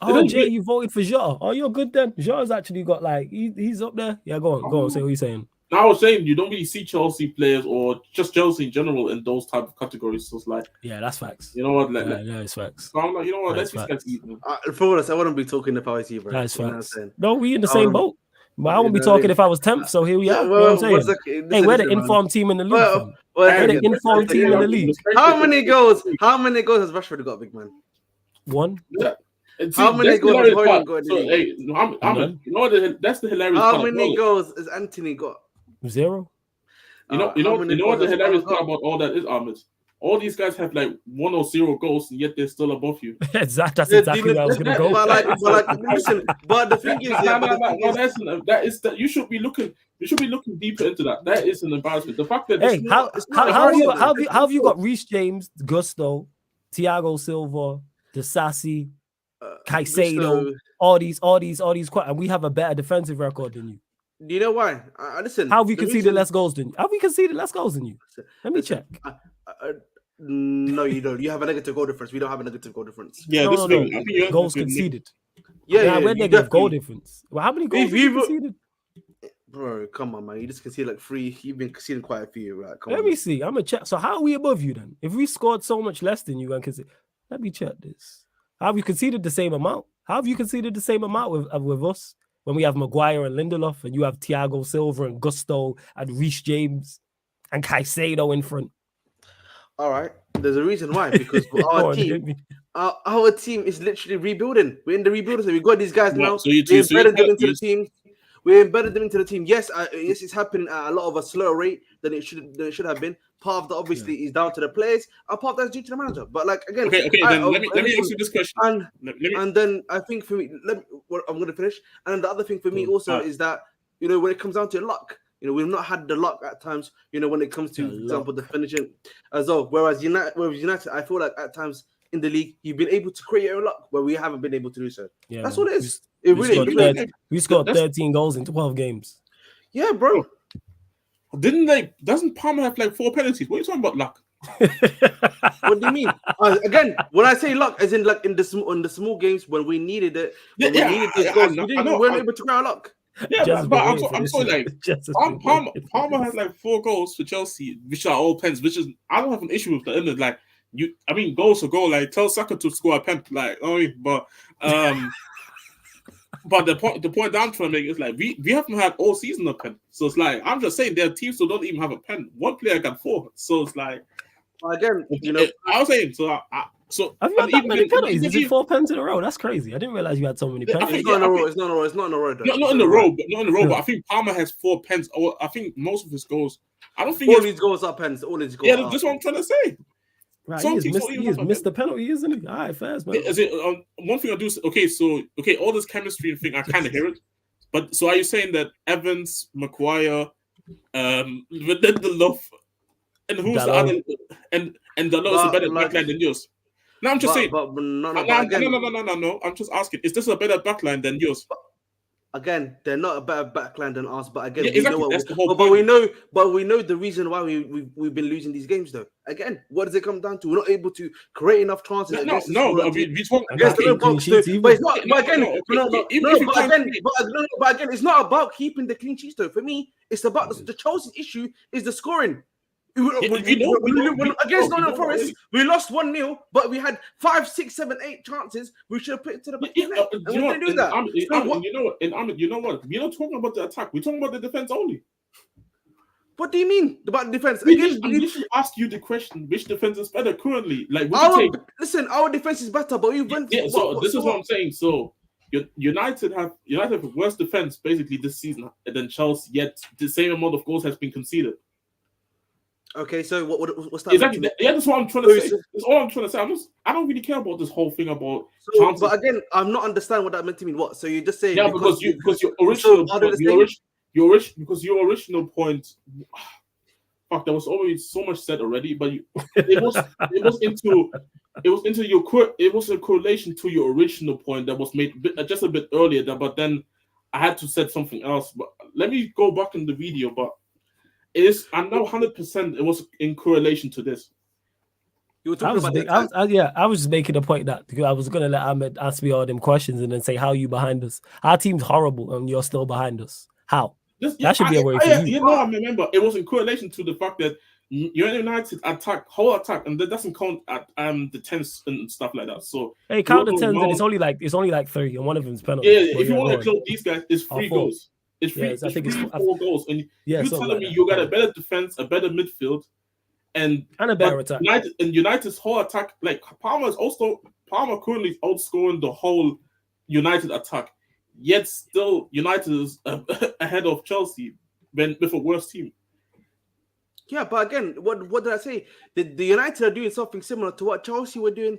Oh, Jay, you voted for Jota. Oh, you're good then. Jota's actually got he's up there. Yeah, go on. Say what you're saying. Now I was saying you don't really see Chelsea players or just Chelsea in general in those type of categories. So it's like, yeah, that's facts. You know what? It's facts. So I'm like, you know what? Let's just get eaten. For us, I wouldn't be talking if I was you, bro. That's facts. No, we in the same boat. But I won't be talking if I was 10th, so here we are. Well, you know what I'm saying? Hey, we're the informed team in the league. We're the informed team in the league. How many goals has Rashford got, big man? One. Yeah. How many goals has Hoyland got in the league? Hey, you know what? That's the hilarious part. How many goals has Anthony got? 0. You know what the hilarious part about all that is, Ahmed? All these guys have like 1 or 0 goals, and yet they're still above you. That's exactly where I was going to go. Listen, but the thing is, you should be looking deeper into that. That is an embarrassment. The fact that how have you got Reece James, Gusto, Thiago Silva, Disasi, Caicedo, all these, and we have a better defensive record than you. Do you know why? Listen. How have you conceded less goals than you? Have we conceded less goals than you? Let me check. No, you don't. You have a negative goal difference. We don't have a negative goal difference. Yeah, no. Goals conceded. Yeah, we're negative goal difference. Well, how many goals have you conceded? Bro, come on, man. You just conceded like 3. You've been conceding quite a few, right? Let me see. I'm gonna check. So how are we above you then? If we scored so much less than you and conceded, let me check this. How have you conceded the same amount? How have you conceded the same amount with us when we have Maguire and Lindelof and you have Thiago Silva and Gusto and Reece James and Caicedo in front? All right, there's a reason why, because our team is literally rebuilding. We're in the rebuilding, so we've got these guys now. We embedded them into the team. We embedded them into the team. Yes, it's happening at a lot of a slower rate than it should have been. Part of that obviously is down to the players, and part of that's due to the manager. But like again, okay. Then let me ask you this question. And then I think for me, I'm going to finish. And the other thing for me also is that when it comes down to luck. We've not had the luck at times, when it comes to, for example, the finishing as well. Whereas United, I feel like at times in the league, you've been able to create your own luck where we haven't been able to do so. Yeah, that's what it is. We scored 13 goals in 12 games. Yeah, bro. Doesn't Palmer have like 4 penalties? What are you talking about, luck? What do you mean? Again, when I say luck, as in like in the small games when we needed it, when we needed those goals, we weren't able to grab luck. Yeah, but I'm sorry, like Palmer has like 4 goals for Chelsea, which are all pens. Which is I don't have an issue with the end. Like goals for goal. Like tell Saka to score a pen. Like but the point that I'm trying to make is like we haven't had all season a pen. So it's like I'm just saying there are teams who don't even have a pen. One player got 4. So it's like again, I was saying have you had that many penalties? Is it 4 pens in a row? That's crazy. I didn't realize you had so many penalties. It's not in a row. It's not in a row. Not in a row. But I think Palmer has 4 pens. Or I think most of his goals. I don't think all his goals are pens. All his goals. Yeah, that's what I'm trying to say. Right, he has missed the penalty, isn't he? All right, fast, man. Is it one thing I do? All this chemistry thing, I kind of hear it. But so are you saying that Evans, Maguire, but then the love, and who's the other, and the love is a better backline than yours? No, I'm just saying. No. I'm just asking. Is this a better backline than yours? Again, they're not a better backline than us, but again, that's the whole point. But we know the reason why we've been losing these games, though. Again, what does it come down to? We're not able to create enough chances. We talk against the box. But it's not. But again, it's not about keeping the clean sheets, though. For me, it's about the Chelsea issue is the scoring. Against Nottingham Forest, we lost 1-0, but we had 5, 6, 7, 8 chances. We should have put it to the back. You know what? We're not talking about the attack. We're talking about the defense only. What do you mean about defense? I should ask you the question: which defense is better currently? Like, our defense is better, but we went. This is what I'm saying. So, United have worse defense basically this season than Chelsea. Yet the same amount of goals has been conceded. Okay, so what's that? Exactly. Yeah, that's what I'm trying to say. That's all I'm trying to say. I don't really care about this whole thing about chances. But again, I'm not understanding what that meant to mean. What? So you're just saying because your original point. Fuck, there was already so much said already, but it was a correlation to your original point that was made just a bit earlier. But then I had to say something else. But let me go back in the video. But I know 100% it was in correlation to this. You were talking about I was just making a point that I was going to let Ahmed ask me all them questions and then say, how are you behind us? Our team's horrible and you're still behind us. How? That should be a way for you. I remember it was in correlation to the fact that United whole attack, and that doesn't count at the 10s and stuff like that. So hey, count the 10s, and it's only like 3, and one of them's penalty. Yeah, if you want to include these guys, it's 3 goals. It's 4 goals, and you're telling me you got a better defense, a better midfield, and a better attack. United's whole attack, like Palmer currently outscoring the whole United attack. Yet still, United is ahead of Chelsea with a worse team. Yeah, but again, what did I say? The United are doing something similar to what Chelsea were doing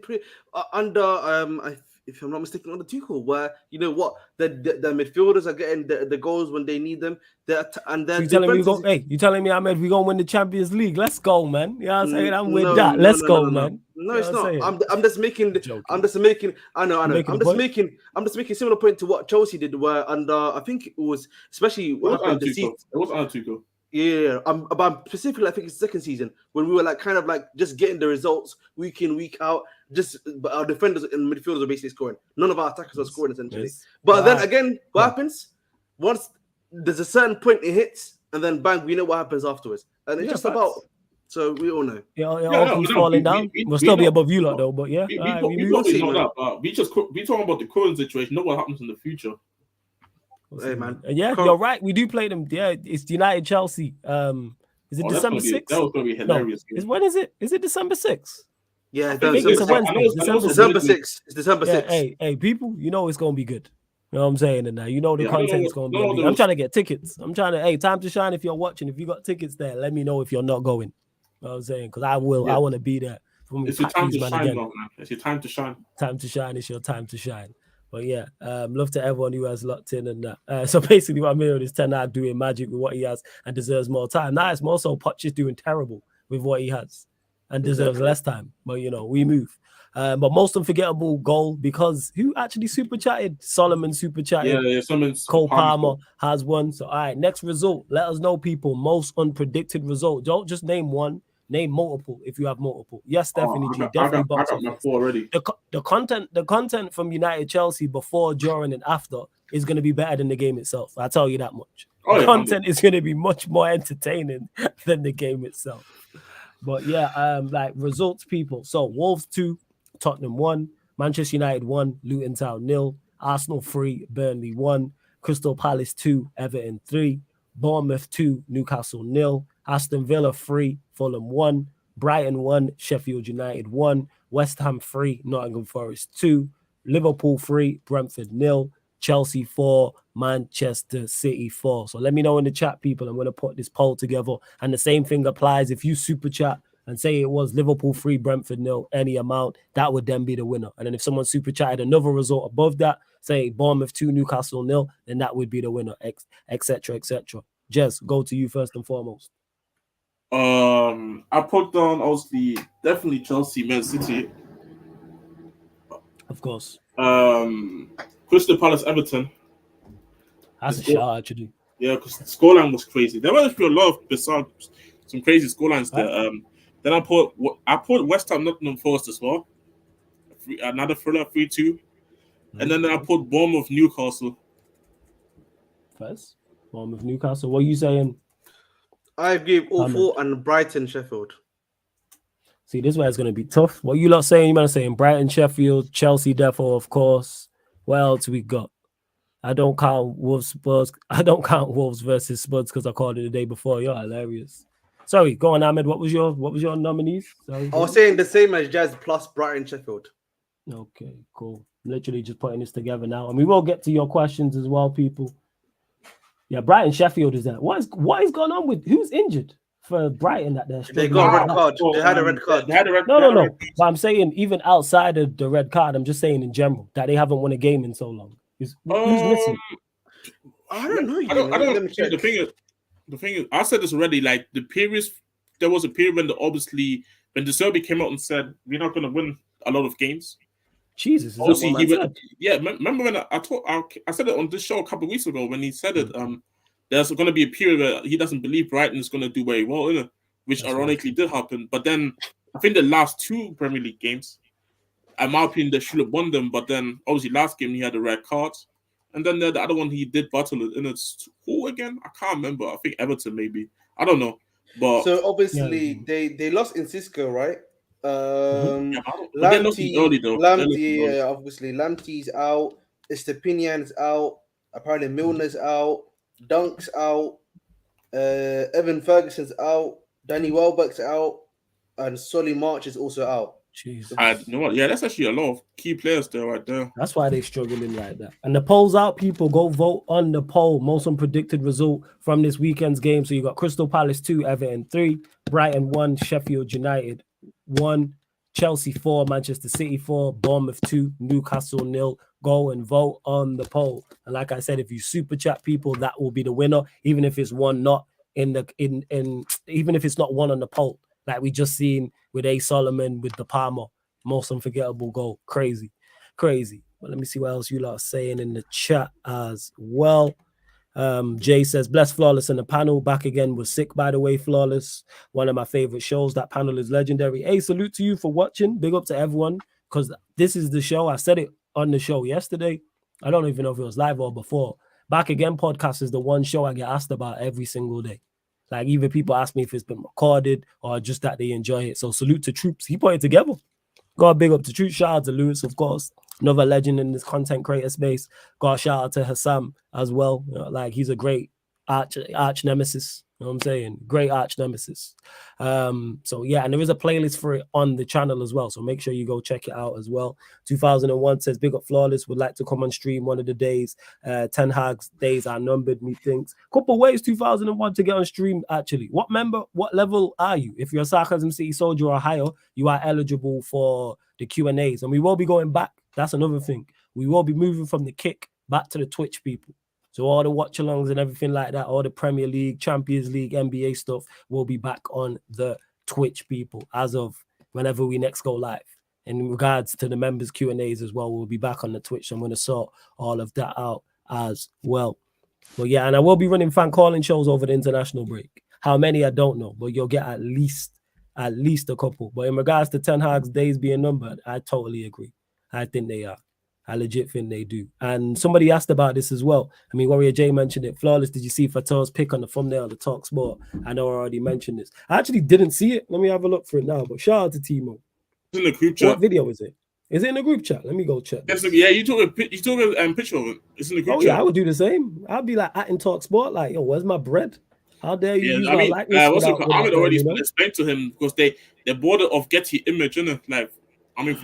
under if I'm not mistaken, under Tuchel, where you know what the midfielders are getting the goals when they need them. You telling me, Ahmed, we're gonna win the Champions League? Let's go, man. You know what I'm saying? I'm with that. Let's go, man. No, it's not. I'm just making. I'm just making a similar point to what Chelsea did, where under I think it was especially it was under Tuchel. Yeah. But specifically, I think it's the second season when we were like kind of like just getting the results week in, week out. But our defenders and midfielders are basically scoring. None of our attackers are scoring essentially. Yes. But then again, what happens? Once there's a certain point it hits, and then bang, we know what happens afterwards. And it's just about. So we all know. Falling down. We'll still be above you lot though. But yeah, we talking about the current situation, not what happens in the future. Hey man, yeah, you're right. We do play them. Yeah, it's United Chelsea. Is it December 6th? That was going to be hilarious. No. When is it? Is it December 6th? Yeah, it's a Wednesday. December 6th. It's December 6th. Hey, people, you know it's going to be good. You know what I'm saying? And now you know the content's going to be good. I'm trying to get tickets. Time to shine if you're watching. If you got tickets there, let me know if you're not going. You know what I'm saying? Because I will. Yeah. I want to be there. It's your time to shine, man. It's your time to shine. Time to shine. It's your time to shine. But yeah, love to everyone who has locked in and that. So basically what I'm hearing is Ten Hag doing magic with what he has and deserves more time. Now it's more so Poch is doing terrible with what he has. and deserves less time. But you know, we move. But most unforgettable goal, because who actually super chatted? Solomon super chatted. Yeah, someone's Cole Palmer has one. So all right, next result. Let us know, people. Most unpredicted result. Don't just name one. Name multiple if you have multiple. Yes, Stephanie G. Definitely box I got my 4 already. The content from United Chelsea before, during, and after is going to be better than the game itself. I tell you that much. The content is going to be much more entertaining than the game itself. But yeah, like results, people. So Wolves 2, Tottenham 1, Manchester United 1, Luton Town 0, Arsenal 3, Burnley 1, Crystal Palace 2, Everton 3, Bournemouth 2, Newcastle 0, Aston Villa 3, Fulham 1, Brighton 1, Sheffield United 1, West Ham 3, Nottingham Forest 2, Liverpool 3, Brentford 0, Chelsea 4, Manchester City 4. So let me know in the chat, people. I'm going to put this poll together. And the same thing applies if you super chat and say it was Liverpool 3, Brentford 0, any amount, that would then be the winner. And then if someone super chatted another result above that, say Bournemouth 2, Newcastle 0, then that would be the winner, etc., etc. Jez, go to you first and foremost. I put down obviously definitely Chelsea, Man City. Of course. Crystal Palace, Everton. That's a shot, actually. Yeah, because the scoreline was crazy. There was a lot of bizarre, some crazy scorelines there. Then I put West Ham, Nottingham Forest as well. Another thriller, 3-2. And then I put Bournemouth, Newcastle. First, Bournemouth, Newcastle. What are you saying? I agree with all 4 and Brighton, Sheffield. See, this way it's going to be tough. What you lot saying? You might saying Brighton, Sheffield, Chelsea, therefore, of course. What else we got? I don't count Wolves, Spurs. I don't count Wolves versus Spurs because I called it the day before. You're hilarious. Sorry, go on, Ahmed. What was your nominees? Sorry, I was saying the same as Jazz plus Brighton, Sheffield. Okay, cool. I'm literally just putting this together now, and we will get to your questions as well, people. Yeah, Brighton, Sheffield is that. What is going on with who's injured for Brighton that they're They got a red card. They had a red card. No. But I'm saying even outside of the red card, I'm just saying in general that they haven't won a game in so long. Who's missing? I don't know. I don't. The thing is, I said this already. Like there was a period when when De Zerbi came out and said we're not going to win a lot of games. Jesus, remember when I said it on this show a couple of weeks ago when he said it. There's going to be a period where he doesn't believe Brighton is going to do very well, which ironically did happen. But then I think the last 2 Premier League games, in my opinion, they should have won them. But then obviously last game he had a red card, and then the other one he did battle it. And it's who again? I can't remember. I think Everton maybe. I don't know. But so obviously they lost in Cisco, right? Lamptey, obviously Lamptey's out, Estepinian's out, apparently Milner's out, Dunk's out, Evan Ferguson's out, Danny Welbeck's out, and Solly March is also out. Jesus. You know what? Yeah, that's actually a lot of key players there right there. That's why they're struggling like that. And the poll's out, people. Go vote on the poll. Most unpredicted result from this weekend's game. So you got Crystal Palace 2, Everton 3, Brighton 1, Sheffield United 1, Chelsea 4, Manchester City 4, Bournemouth 2, Newcastle 0. Go and vote on the poll. And like I said, if you super chat people, that will be the winner, even if it's one not even if it's not one on the poll. Like we just seen with A. Solomon with the Palmer, most unforgettable goal. Crazy. But let me see what else you lot are saying in the chat as well. Jay says, bless Flawless in the panel. Back again was sick, by the way, Flawless. One of my favorite shows. That panel is legendary. Hey, salute to you for watching. Big up to everyone, because this is the show. I said it on the show yesterday. I don't even know if it was live or before. Back Again podcast is the one show I get asked about every single day. Like, either people ask me if it's been recorded or just that they enjoy it. So salute to Troops. He put it together. Got a big up to Troops. Shout out to Lewis, of course. Another legend in this content creator space. Got a shout out to Hassam as well. Like, he's a great arch nemesis. You know what I'm saying? Great arch nemesis. So yeah, and there is a playlist for it on the channel as well. So make sure you go check it out as well. 2001 says, big up Flawless, would like to come on stream one of the days. Ten Hag's days are numbered, methinks. Couple ways 2001 to get on stream, actually. What level are you? If you're a Sarcasm City soldier or higher, you are eligible for the Q&As. And we will be going back. That's another thing. We will be moving from the kick back to the Twitch, people. So all the watch-alongs and everything like that, all the Premier League, Champions League, NBA stuff will be back on the Twitch people as of whenever we next go live. In regards to the members Q&As as well, we'll be back on the Twitch. So I'm going to sort all of that out as well. But yeah, and I will be running fan calling shows over the international break. How many, I don't know, but you'll get at least a couple. But in regards to Ten Hag's days being numbered, I totally agree. I think they are. I legit think they do. And somebody asked about this as well. I mean, Warrior J mentioned it. Flawless, did you see Fatah's pick on the thumbnail of the Talk Sport? I know I already mentioned this. I actually didn't see it. Let me have a look for it now. But shout out to Timo. It's in the group chat. What video is it? Is it in the group chat? Let me go check. Yeah, you took a picture of it. It's in the group chat. Yeah, I would do the same. I'd be like, in Talk Sport, like, yo, where's my bread? How dare you use my likeness? Ahmed already explained to him because they bought it off Getty Image, innit? Like, I mean,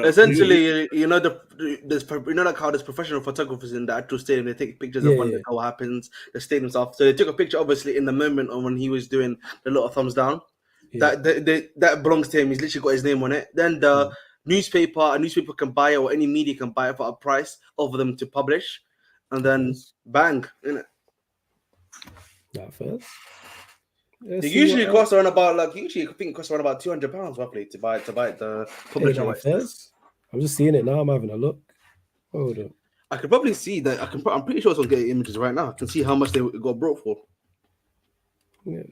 essentially, you know like how there's professional photographers in the actual stadium. They take pictures of when what happens, the stadium stuff. So they took a picture, obviously, in the moment of when he was doing the little thumbs down. Yeah. That belongs to him. He's literally got his name on it. Then a newspaper can buy it, or any media can buy it for a price over them to publish, and then bang, innit? That first. They usually cost around about I think it costs around about £200 roughly to buy the publisher rights. I'm just seeing it now. I'm having a look. Hold on. I could probably see that. I'm pretty sure it's on Getty Images right now. I can see how much they got brought for. Yeah.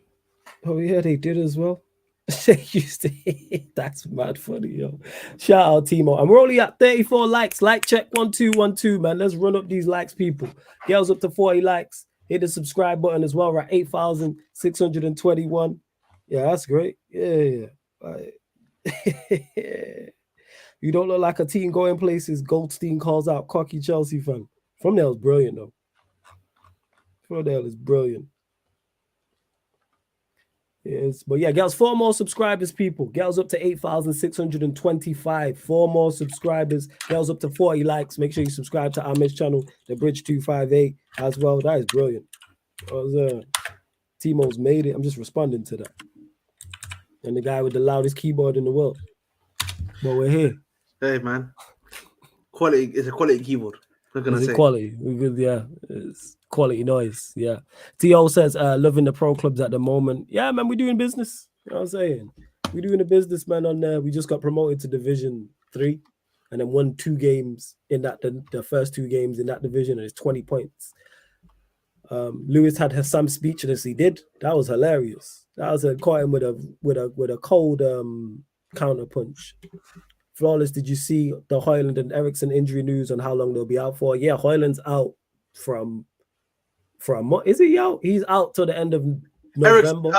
Oh yeah, they did as well. They used to. That's mad funny, yo. Shout out Timo, and we're only at 34 likes. Like check 1212, man. Let's run up these likes, people. Girls up to 40 likes. Hit the subscribe button as well. We're at 8,621. Yeah, that's great. Yeah. You don't look like a team going places. Goldstein calls out cocky Chelsea fan. Thumbnail is brilliant, though. Thumbnail is brilliant. Yes, but yeah, girls, 4 more subscribers, people. Girls up to 8,625. 4 more subscribers. Girls up to 40 likes. Make sure you subscribe to our Miss channel, the Bridge 258 as well. That is brilliant. Timo's made it. I'm just responding to that. And the guy with the loudest keyboard in the world. But we're here. Hey man, quality. It's a quality keyboard. What can I say? Quality. Yeah, it's quality noise. Yeah. T.O. says, loving the pro clubs at the moment. Yeah, man, we're doing business. You know what I'm saying? We're doing a business, man, on there. We just got promoted to Division 3 and then won 2 games in that, the first 2 games in that division, and it's 20 points. Lewis had Hassan speechless. He did. That was hilarious. That was caught him with a cold counter punch. Flawless, did you see the Højlund and Eriksson injury news on how long they'll be out for? Yeah, Højlund's out for a month. Is he out? He's out till the end of November.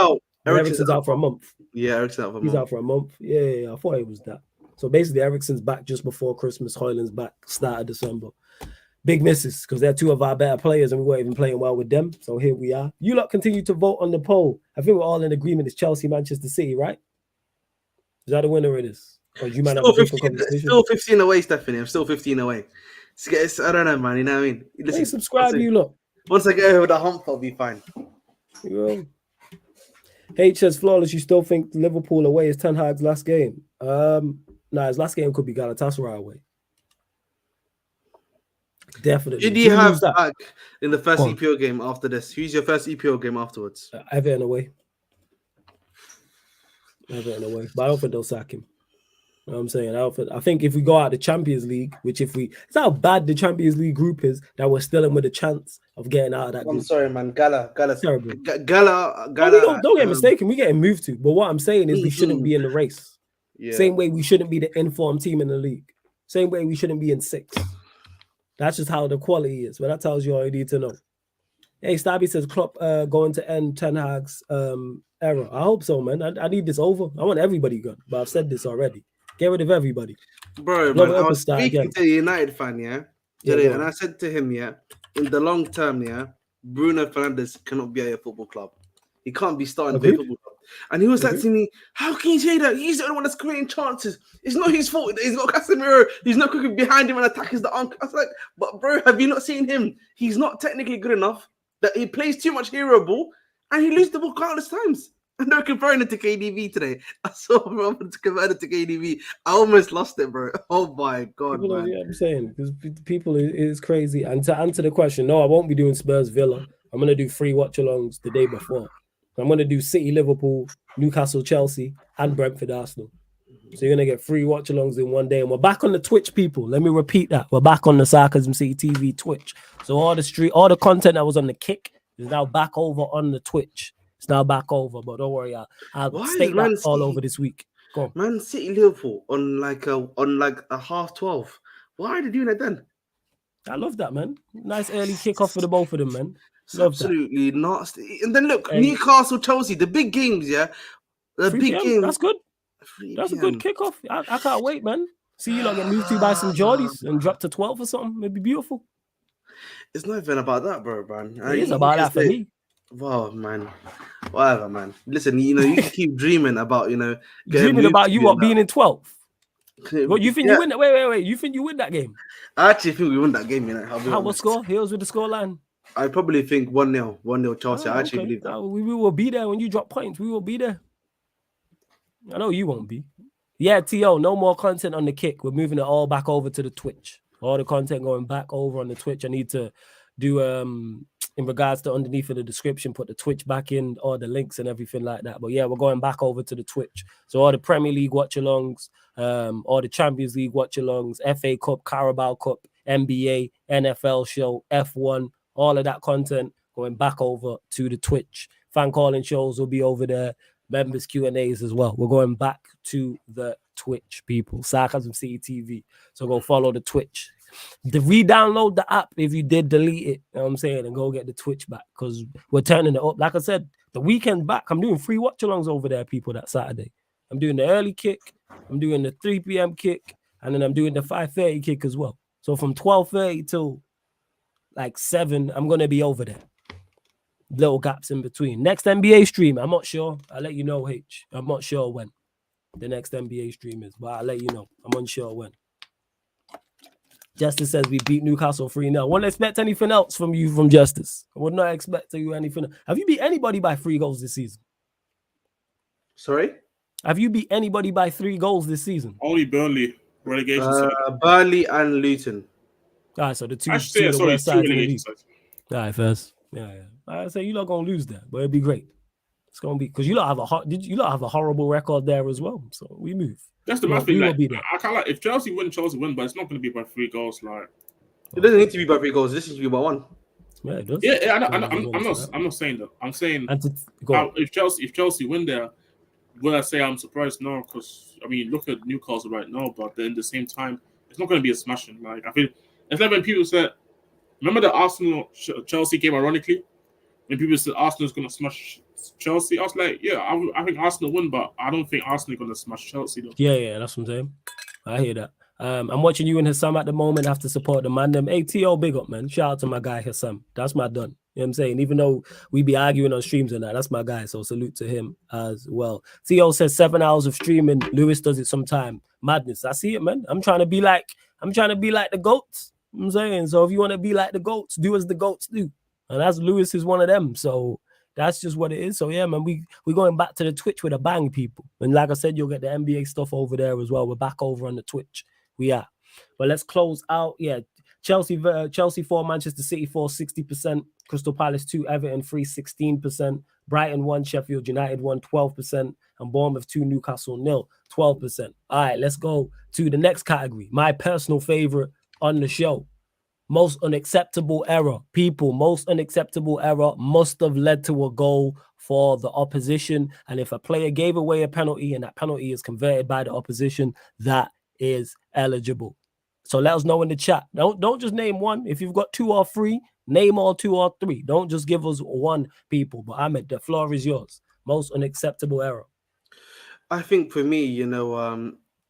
Eriksson's out for a month. Yeah, Eriksson's out for a month. He's out for a month. Yeah, I thought it was that. So basically, Eriksson's back just before Christmas. Højlund's back start of December. Big misses because they're 2 of our better players and we weren't even playing well with them. So here we are. You lot continue to vote on the poll. I think we're all in agreement. It's Chelsea, Manchester City, right? Is that the winner it is? Or you might have still 15 away, Stephanie. I'm still 15 away. I don't know, man. You know what I mean? Listen, hey, subscribe, you lot. Once I get over the hump, I'll be fine. Yeah. H says, Flawless, you still think Liverpool away is Ten Hag's last game? His last game could be Galatasaray away. Definitely. Did you have back in the first EPL game after this? Who's your first EPL game afterwards? Everton away. But I don't think they'll sack him. You know what I'm saying? I think if we go out the Champions League, it's how bad the Champions League group is that we're still in with a chance of getting out of that group. I'm sorry, man. Gala, terrible. Gala. Don't get mistaken. We're getting moved to. But what I'm saying is we shouldn't be in the race. Yeah. Same way we shouldn't be the informed team in the league. Same way we shouldn't be in 6. That's just how the quality is. But that tells you all you need to know. Hey, Stabby says Klopp going to end Ten Hag's era. I hope so, man. I need this over. I want everybody gone. But I've said this already. Get rid of everybody. Bro, man, I was speaking to a United fan, and I said to him, in the long term, Bruno Fernandes cannot be at a football club. He can't be starting a football club. And he was like to me, how can you say that? He's the only one that's creating chances. It's not his fault. He's got Casemiro. He's not cooking behind him and attacking the arm. I was like, but bro, have you not seen him? He's not technically good enough. That he plays too much hero ball and he loses the ball countless times. And they're comparing it to KDB today. I saw Robert compare it to KDB. I almost lost it, bro. Oh my god, man. Yeah, I'm saying because people is crazy. And to answer the question, no, I won't be doing Spurs Villa. I'm gonna do 3 watch-alongs the day before. I'm going to do City, Liverpool, Newcastle, Chelsea, and Brentford, Arsenal. So you're going to get 3 watch-alongs in one day. And we're back on the Twitch, people. Let me repeat that. We're back on the Sarcasm City TV Twitch. So all the content that was on the Kick is now back over on the Twitch. It's now back over, but don't worry. I'll state that all over this week. Go on. Man City, Liverpool on like a 12:30. Why are they doing that then? I love that, man. Nice early kickoff for the both of them, man. It's absolutely nasty. And then look, Newcastle, Chelsea, the big games, yeah. The big games. That's good. That's a good kickoff. I can't wait, man. See you lot get moved to by some Geordies and drop to 12 or something. It'd be beautiful. It's not even about that, bro, man. It is about that for me. Wow, man. Whatever, man. Listen, you can keep dreaming about, dreaming about you being in 12th. What you think you win that? Wait. You think you win that game? I actually think we win that game, What score? Heels with the scoreline. I probably think 1-0. 1-0 Chelsea. I actually believe that. We will be there when you drop points. We will be there. I know you won't be. Yeah, T.O., no more content on the Kick. We're moving it all back over to the Twitch. All the content going back over on the Twitch. I need to do, in regards to underneath of the description, put the Twitch back in, all the links and everything like that. But yeah, we're going back over to the Twitch. So all the Premier League watch-alongs, all the Champions League watch-alongs, FA Cup, Carabao Cup, NBA, NFL show, F1, all of that content going back over to the Twitch. Fan calling shows will be over there. Members Q&As as well. We're going back to the Twitch, people. Sarcasm City TV. So go follow the Twitch. Re-download the app if you did delete it. You know what I'm saying? And go get the Twitch back because we're turning it up. Like I said, the weekend back. I'm doing 3 watch-alongs over there, people, that Saturday. I'm doing the early kick. I'm doing the 3 p.m. kick. And then I'm doing the 5:30 kick as well. So from 12:30 till like 7, I'm going to be over there. Little gaps in between. Next NBA stream, I'm not sure. I'll let you know, H. I'm not sure when the next NBA stream is, but I'll let you know. I'm unsure when. Justice says we beat Newcastle 3-0. Wouldn't expect anything else from you from Justice. I would not expect you anything. Have you beat anybody by 3 goals this season? Sorry? Have you beat anybody by 3 goals this season? Only Burnley. Relegation. Burnley and Luton. All right, so the two the worst sides in the league. All right, first. Yeah. I say you're not gonna lose that, but it'd be great. It's gonna be because you lot have a horrible record there as well. So we move. That's the main thing. Like, I can't like if Chelsea win, but it's not gonna be by 3 goals. Like it doesn't need to be by 3 goals. This needs to be by 1. Yeah, it does. Yeah. I'm not saying that. I'm saying if Chelsea win there, will I say I'm surprised? No, because I mean look at Newcastle right now, but then at the same time, it's not gonna be a smashing. Like I feel it's like when people said. Remember the Arsenal Chelsea game? Ironically, when people said Arsenal's gonna smash Chelsea, I was like, yeah, I think Arsenal win, but I don't think Arsenal gonna smash Chelsea though. Yeah, that's what I'm saying. I hear that. I'm watching you and Hassam at the moment. I have to support the man. Them ATO, big up, man. Shout out to my guy Hassam. That's my done. You know what I'm saying? Even though we be arguing on streams and that's my guy. So salute to him as well. Theo says 7 hours of streaming. Lewis does it sometime. Madness. I see it, man. I'm trying to be like the GOATs. You know what I'm saying? So if you want to be like the GOATs, do as the GOATs do. And that's Lewis is one of them. So that's just what it is. So yeah, man, we're going back to the Twitch with a bang, people. And like I said, you'll get the NBA stuff over there as well. We're back over on the Twitch. We are. But let's close out. Yeah. Chelsea 4, Manchester City 4, 60%. Crystal Palace 2, Everton 3, 16%. Brighton 1, Sheffield United 1, 12%. And Bournemouth 2, Newcastle 0, 12%. All right, let's go to the next category. My personal favorite on the show. Most unacceptable error. People, most unacceptable error must have led to a goal for the opposition. And if a player gave away a penalty and that penalty is converted by the opposition, that is eligible. So let us know in the chat. Don't just name one. If you've got 2 or 3, name all 2 or 3. Don't just give us one, people. But Ahmed, the floor is yours. Most unacceptable error. I think for me,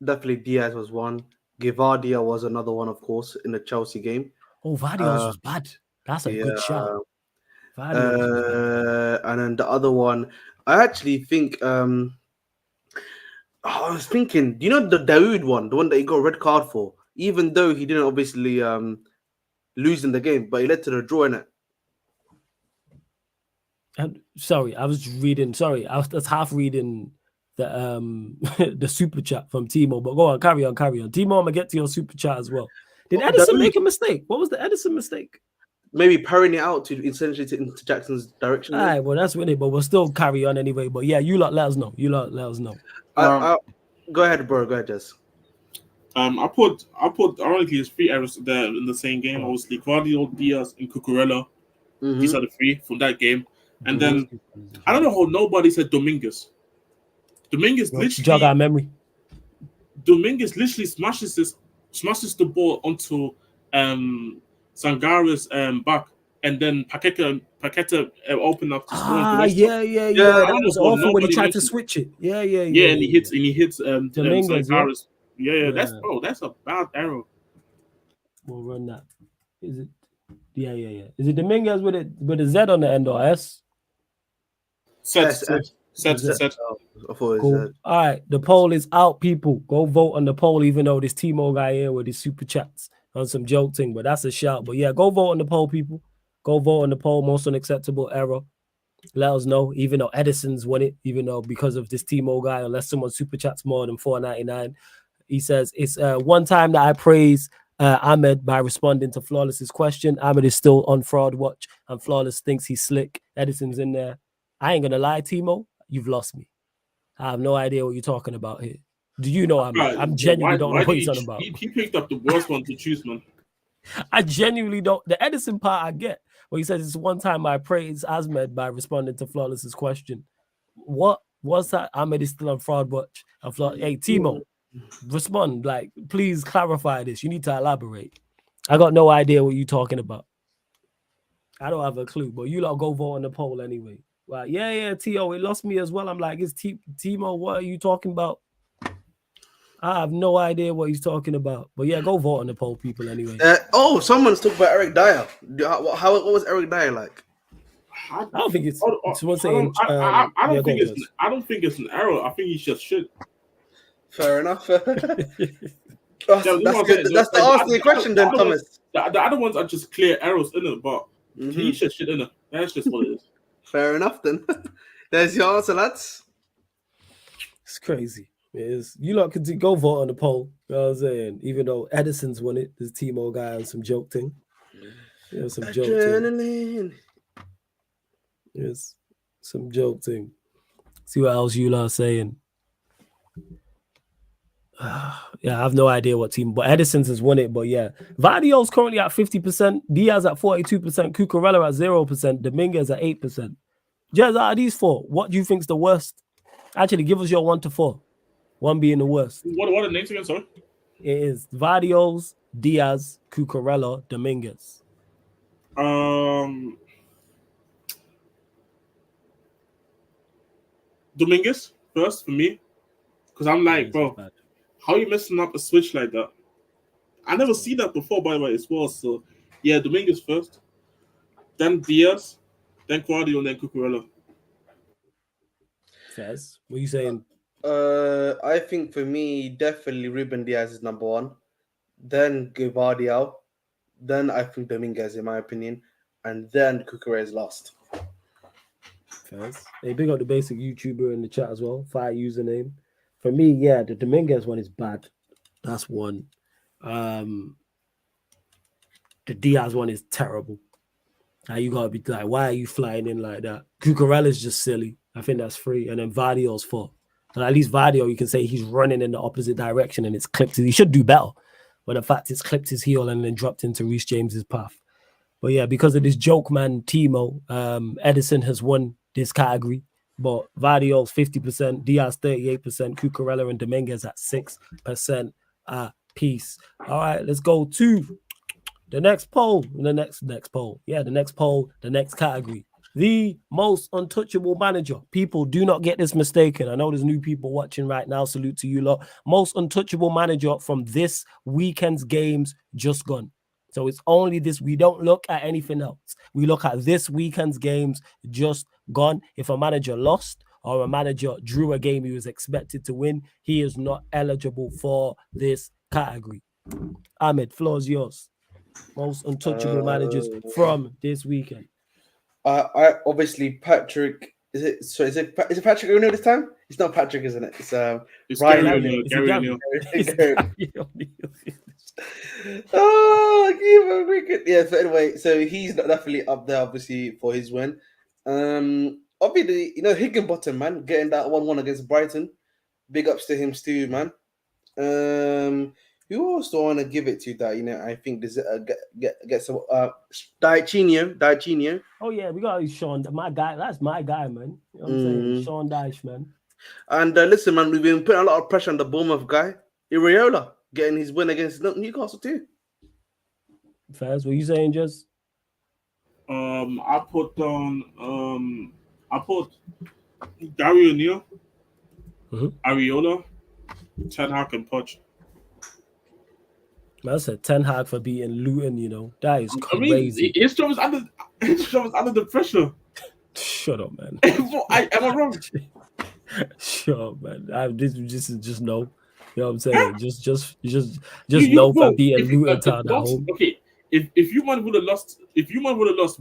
definitely Diaz was one. Gvardiol was another one, of course, in the Chelsea game. Oh, Vardios was bad. That's a good shout. And then the other one, I actually think, I was thinking, do you know the Daoud one, the one that he got a red card for, even though he didn't obviously lose in the game, but he led to the draw in it. Sorry, I was just half reading the the super chat from Timo, but go on, carry on. Timo, I'm gonna get to your super chat as well. Did Edison make a mistake? What was the Edison mistake? maybe parrying it out to essentially into Jackson's direction. All right, well, that's with it, but we'll still carry on anyway. But yeah, you lot let us know. You lot let us know. Go ahead, bro. Go ahead, Jess. I put ironically there's 3 errors there in the same game. Obviously, Guardiola, Diaz, and Cucurella. These are the 3 from that game. And then I don't know how nobody said Dominguez. Dominguez literally jog our memory. Dominguez literally smashes the ball onto Sangara's back, and then Paqueta opened up to score. Yeah. That was awful when he tried to switch it. Yeah. And he hits Dominguez. Sangara's. Yeah. That's a bad error. We'll run that. Is it? Yeah. Is it Dominguez with a Z on the end or S? Set. Cool. All right, the poll is out, people. Go vote on the poll, even though this Timo guy here with his super chats on some joke thing, but that's a shout. But yeah, go vote on the poll, people. Go vote on the poll. Most unacceptable error. Let us know, even though Edison's won it, even though because of this Timo guy, unless someone super chats more than $4.99. He says it's one time that I praise Ahmed by responding to Flawless's question. Ahmed is still on fraud watch, and Flawless thinks he's slick. Edison's in there. I ain't gonna lie, Timo, you've lost me. I have no idea what you're talking about here. Do you know Ahmed? I'm genuinely don't know what he's talking about. He picked up the worst one to choose, man. I genuinely don't. The Edison part I get. Well, he says it's one time I praise Ahmed by responding to Flawless's question. What was that? Ahmed is still on fraud watch. Hey, Timo, respond. Like, please clarify this. You need to elaborate. I got no idea what you're talking about. I don't have a clue, but you lot go vote on the poll anyway. Right? Yeah, T.O. It lost me as well. I'm like, it's Timo. What are you talking about? I have no idea what he's talking about. But yeah, go vote on the poll, people, anyway. Someone's talking about Eric Dyer. What was Eric Dyer like? I don't think it's someone saying. I don't think it's an error. I think he's just shit. Fair enough. That's good. That's the answer to the question, then, Thomas. The other ones are just clear errors in it, but he's just shit in it. That's just what it is. Fair enough, then. There's your answer, lads. It's crazy. It is. You lot could go vote on the poll. You know what I'm saying? Even though Edison's won it, this Timo guy on some joke thing. Yeah, some joke thing. Yes, some joke thing. See what else you lot are saying. Yeah, I have no idea what team, but Edison's has won it. But yeah, Vardio's currently at 50%, Diaz at 42%, Cucurella at 0%, Dominguez at 8%. Jez, out of these 4, what do you think's the worst? Actually, give us your 1 to 4. 1 being the worst. What are the names again, sorry? It is Vardio's, Diaz, Cucurella, Dominguez. Dominguez first for me. Because I'm like, bro, how are you messing up a switch like that? I never seen that before, by the way, as well. So, yeah, Dominguez first. Then Diaz. Then Guardiola, and then Cucurella. Fez, what are you saying? I think for me, definitely Ruben Diaz is number 1. Then Guardiola. Then I think Dominguez, in my opinion. And then Cucurella is last. Fez. Hey, big up the basic YouTuber in the chat as well. Fire username. For me, yeah, the Dominguez one is bad. That's 1. The Diaz one is terrible. Now you gotta be like, why are you flying in like that? Cucurella's just silly. I think that's 3. And then Vardio's 4. And at least Vardio, you can say he's running in the opposite direction and it's clipped. He should do better. But the fact it's clipped his heel and then dropped into Reece James's path. But yeah, because of this joke man, Timo, Edison has won this category. But Vardio's 50%, Diaz 38%, Cucurella and Dominguez at 6% piece. All right, let's go to the next poll. The next poll. Yeah, the next poll, the next category. The most untouchable manager. People, do not get this mistaken. I know there's new people watching right now. Salute to you lot. Most untouchable manager from this weekend's games just gone. So it's only this. We don't look at anything else. We look at this weekend's games just gone. If a manager lost or a manager drew a game he was expected to win, he is not eligible for this category. Ahmed, floor's yours. Most untouchable managers from this weekend. I obviously Patrick. Is it Patrick O'Neill this time? It's not Patrick, isn't it? It's Ryan O'Neill. Gary O'Neill. Oh, keeper cricket. Yeah. So anyway, so he's definitely up there, obviously, for his win. Obviously, Higginbottom, man, getting that 1-1 against Brighton. Big ups to him, too, man. Who else do I want to give it to that? I think does get some Daicinho. Oh yeah, we got Sean, my guy. That's my guy, man. You know what I'm saying? Sean Dyche, man. And listen, man, we've been putting a lot of pressure on the Bournemouth guy, Iriola, getting his win against Newcastle too. Faz, what you saying, Jez? I put Gary O'Neill, Ariola, Ten Hag and Poch. I said Ten Hag for beating Luton, that is crazy. I mean, his job is under the pressure. Shut up, man. Am I wrong? Shut up, man. This is just no. You know what I'm saying? Just no for beating Luton Town at home. Okay, if you man would have lost,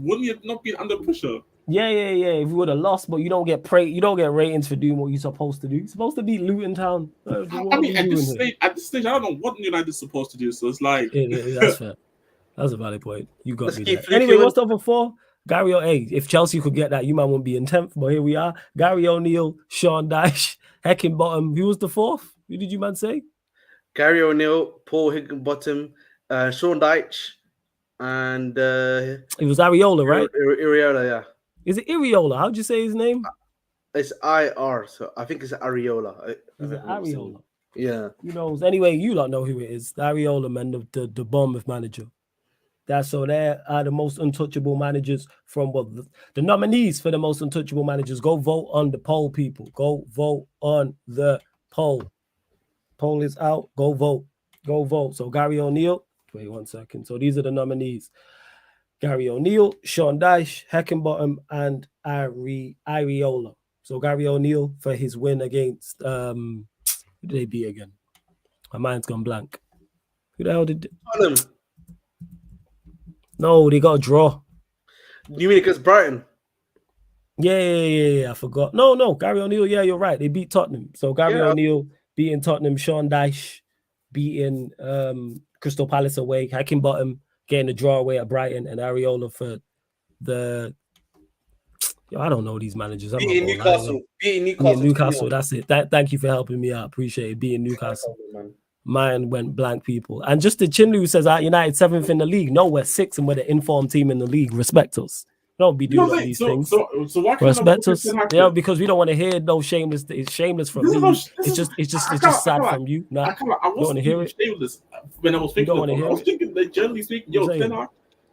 wouldn't you not be under pressure? Yeah. If you would have lost, but you don't get ratings for doing what you're supposed to do. You're supposed to beat Luton Town. I mean, at this stage, I don't know what United's supposed to do. So it's like, that's fair. That's a valid point. You got me there. Anyway, what's the other four? Gary O'Neill. If Chelsea could get that, you might won't be in 10th. But here we are. Gary O'Neill, Sean Dyche, Heckingbottom. Who was the fourth? Who did you man say? Gary O'Neill, Paul Higginbottom, Sean Dyche, and it was Ariola, right? Iriola, yeah. Is it Iriola? How'd you say his name? It's IR, so I think it's Ariola. Is it Ariola? Yeah. Who knows? Anyway, you don't know who it is. Ariola, man, the Bournemouth manager. So they are the most untouchable managers from the nominees for the most untouchable managers. Go vote on the poll, people. Go vote on the poll. Poll is out. Go vote. Go vote. So Gary O'Neill. Wait 1 second. So these are the nominees. Gary O'Neill, Sean Dyche, Heckingbottom, and Ariola. So Gary O'Neill for his win against who did they beat again? My mind's gone blank. Who the hell did Tottenham? No, they got a draw. You mean against Brighton? Yeah. I forgot. No. Gary O'Neill. Yeah, you're right. They beat Tottenham. So Gary O'Neill beating Tottenham. Sean Dyche beating Crystal Palace away. Heckingbottom getting a draw away at Brighton, and Ariola for the. I don't know these managers. Beating Newcastle. That's it. Thank you for helping me out. Appreciate it. Beating Newcastle. Mine went blank, people. And just the Chinlu says United 7th in the league. No, we're 6th and we're the informed team in the league. Respect us. Don't be doing these things. So why can't respect us? Yeah, because we don't want to hear no shameless. It's shameless from me. It's just sad from you. Nah, I wasn't hear it. Shameless when I was thinking. I was thinking that generally speaking,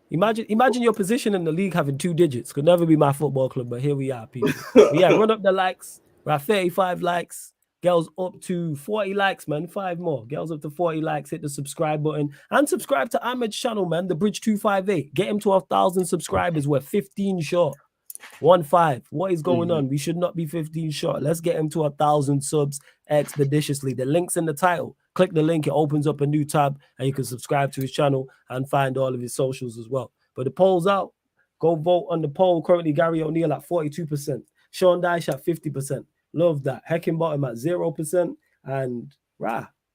Imagine your position in the league having 2 digits. Could never be my football club, but here we are, people. Yeah, run up the likes. We're at 35 likes. Girls up to 40 likes, man. 5 more. Girls up to 40 likes. Hit the subscribe button. And subscribe to Ahmed's channel, man. The Bridge 258. Get him to 1,000 subscribers. We're 15 short. 1-5. What is going on? We should not be 15 short. Let's get him to 1,000 subs expeditiously. The link's in the title. Click the link. It opens up a new tab. And you can subscribe to his channel and find all of his socials as well. But the poll's out. Go vote on the poll. Currently, Gary O'Neill at 42%. Sean Dyche at 50%. Love that. Heckingbottom at 0%. And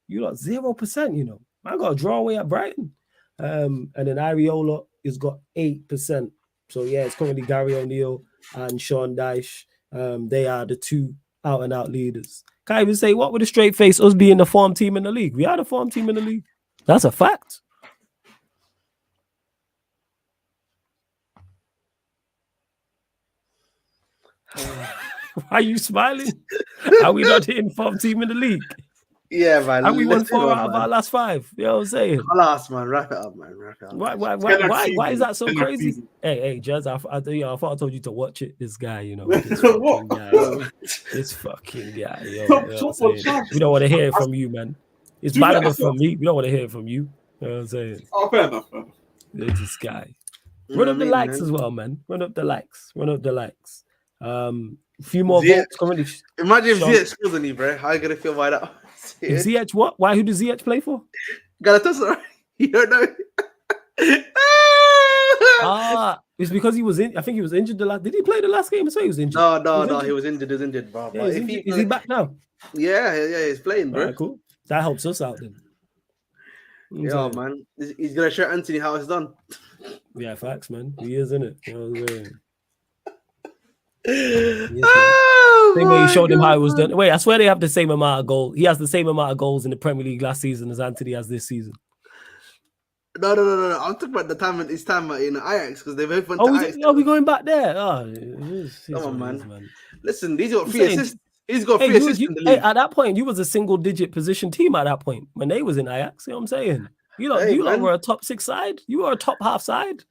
you got 0%, I got a draw away at Brighton. And then Ariola has got 8%. So yeah, it's currently Gary O'Neill and Sean Dyche. They are the 2 out-and-out leaders. Can't even say what with a straight face, us being the form team in the league. We are the form team in the league. That's a fact. Why are you smiling? Are we not the informed team in the league? Yeah, man. And we won 4 out of our last 5. You know what I'm saying? Last, man. Wrap it up, man. Wrap it up. Why is that so crazy? Hey, Jazz, I thought I told you to watch it. This guy, this fucking guy. This fucking guy. We don't want to hear it from you, man. It's bad enough from me. We don't want to hear it from you. You know what I'm saying? Oh, fair enough. This guy. Run up the likes as well, man. Run up the likes. A few more votes currently. Imagine if Ziyech scores on you, bro. How are you gonna feel by that? If Ziyech what? Why? Who does Ziyech play for? Galatasaray. You don't know. It's because he was in. I think he was injured the last. Did he play the last game? I say he was injured. No. He was injured, bro. Yeah, is he back now? Yeah. He's playing, bro. Right, cool. That helps us out then. Yeah, man. He's gonna show Anthony how it's done. Yeah, facts, man. He is, isn't it? You know what I'm saying? Same way he showed him how it was done. Wait, I swear they have the same amount of goals. He has the same amount of goals in the Premier League last season as Anthony has this season. No. I'm talking about his time in Ajax because they both went to Ajax. Oh, we going back there? Oh, come on, man. Listen, he's got 3 assists. He's got 3 assists in the Hey, league. at that point, you was a single-digit position team at that point when they was in Ajax. You know what I'm saying? You lot were a top 6 side. You were a top half side.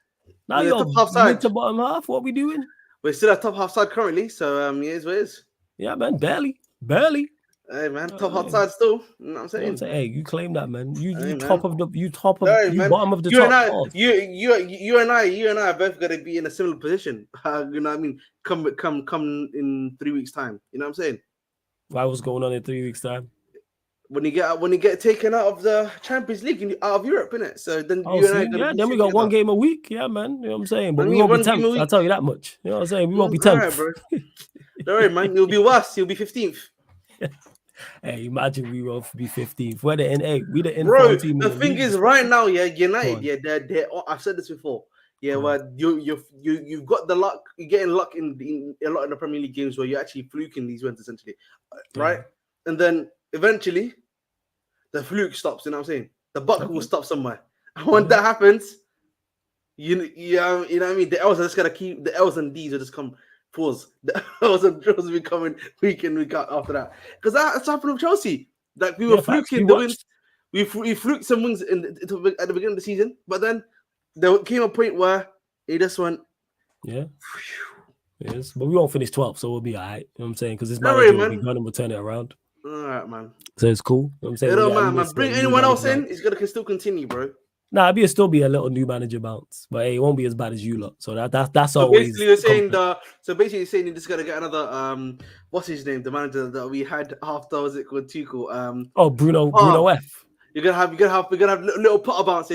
Now you're top half side. Mid to bottom half. What we doing? We're still at top half side currently, so here's what it is. Yeah, man, barely. Hey man, top half side still. You know what I'm saying? You know what I'm saying? Hey, you claim that, man. You Hey, top man. of the bottom of the you top. You and I are both gonna be in a similar position. You know what I mean? Come in 3 weeks' time. You know what I'm saying? Why was going on in 3 weeks' time? When you get taken out of the Champions League out of Europe, innit? So then you and I then we got one game a week, yeah, man. You know what I'm saying? But we won't be 10th. I'll tell you that much. You know what I'm saying? We won't be 10th. Right, bro. Don't worry, man. You'll be worse. You'll be 15th. Hey, imagine we will be 15th. We're the NA. We the N Bro, team. the thing is, right now, yeah, United, they're I've said this before. Yeah, where you've got the luck, you're getting luck in a lot of the Premier League games where you're actually fluking these wins essentially, right? And then eventually, the fluke stops. You know what I'm saying? The buck will stop somewhere. And when that happens, you know what I mean. The L's are just gonna keep the L's and D's will just come. Pause. The L's and draws will be coming week in week out after that. Because that's happened with Chelsea. Like we were fluking the wins. We fluked some wins at the beginning of the season, but then there came a point where it just went. Yeah. Yes, but we won't finish 12th, so we'll be all right. You know what I'm saying? Because this manager will be gone and we'll turn it around. All right, man. So it's cool. You know what I'm saying? It don't man. Bring anyone else in, it's gonna still continue, bro. Nah, it'll still be a little new manager bounce, but hey, it won't be as bad as you lot. So that's so always. Basically, you're saying you're saying you're just gonna get another what's his name? The manager that we had after was it called Tuchel? Bruno F. You're gonna have little Potter bounce,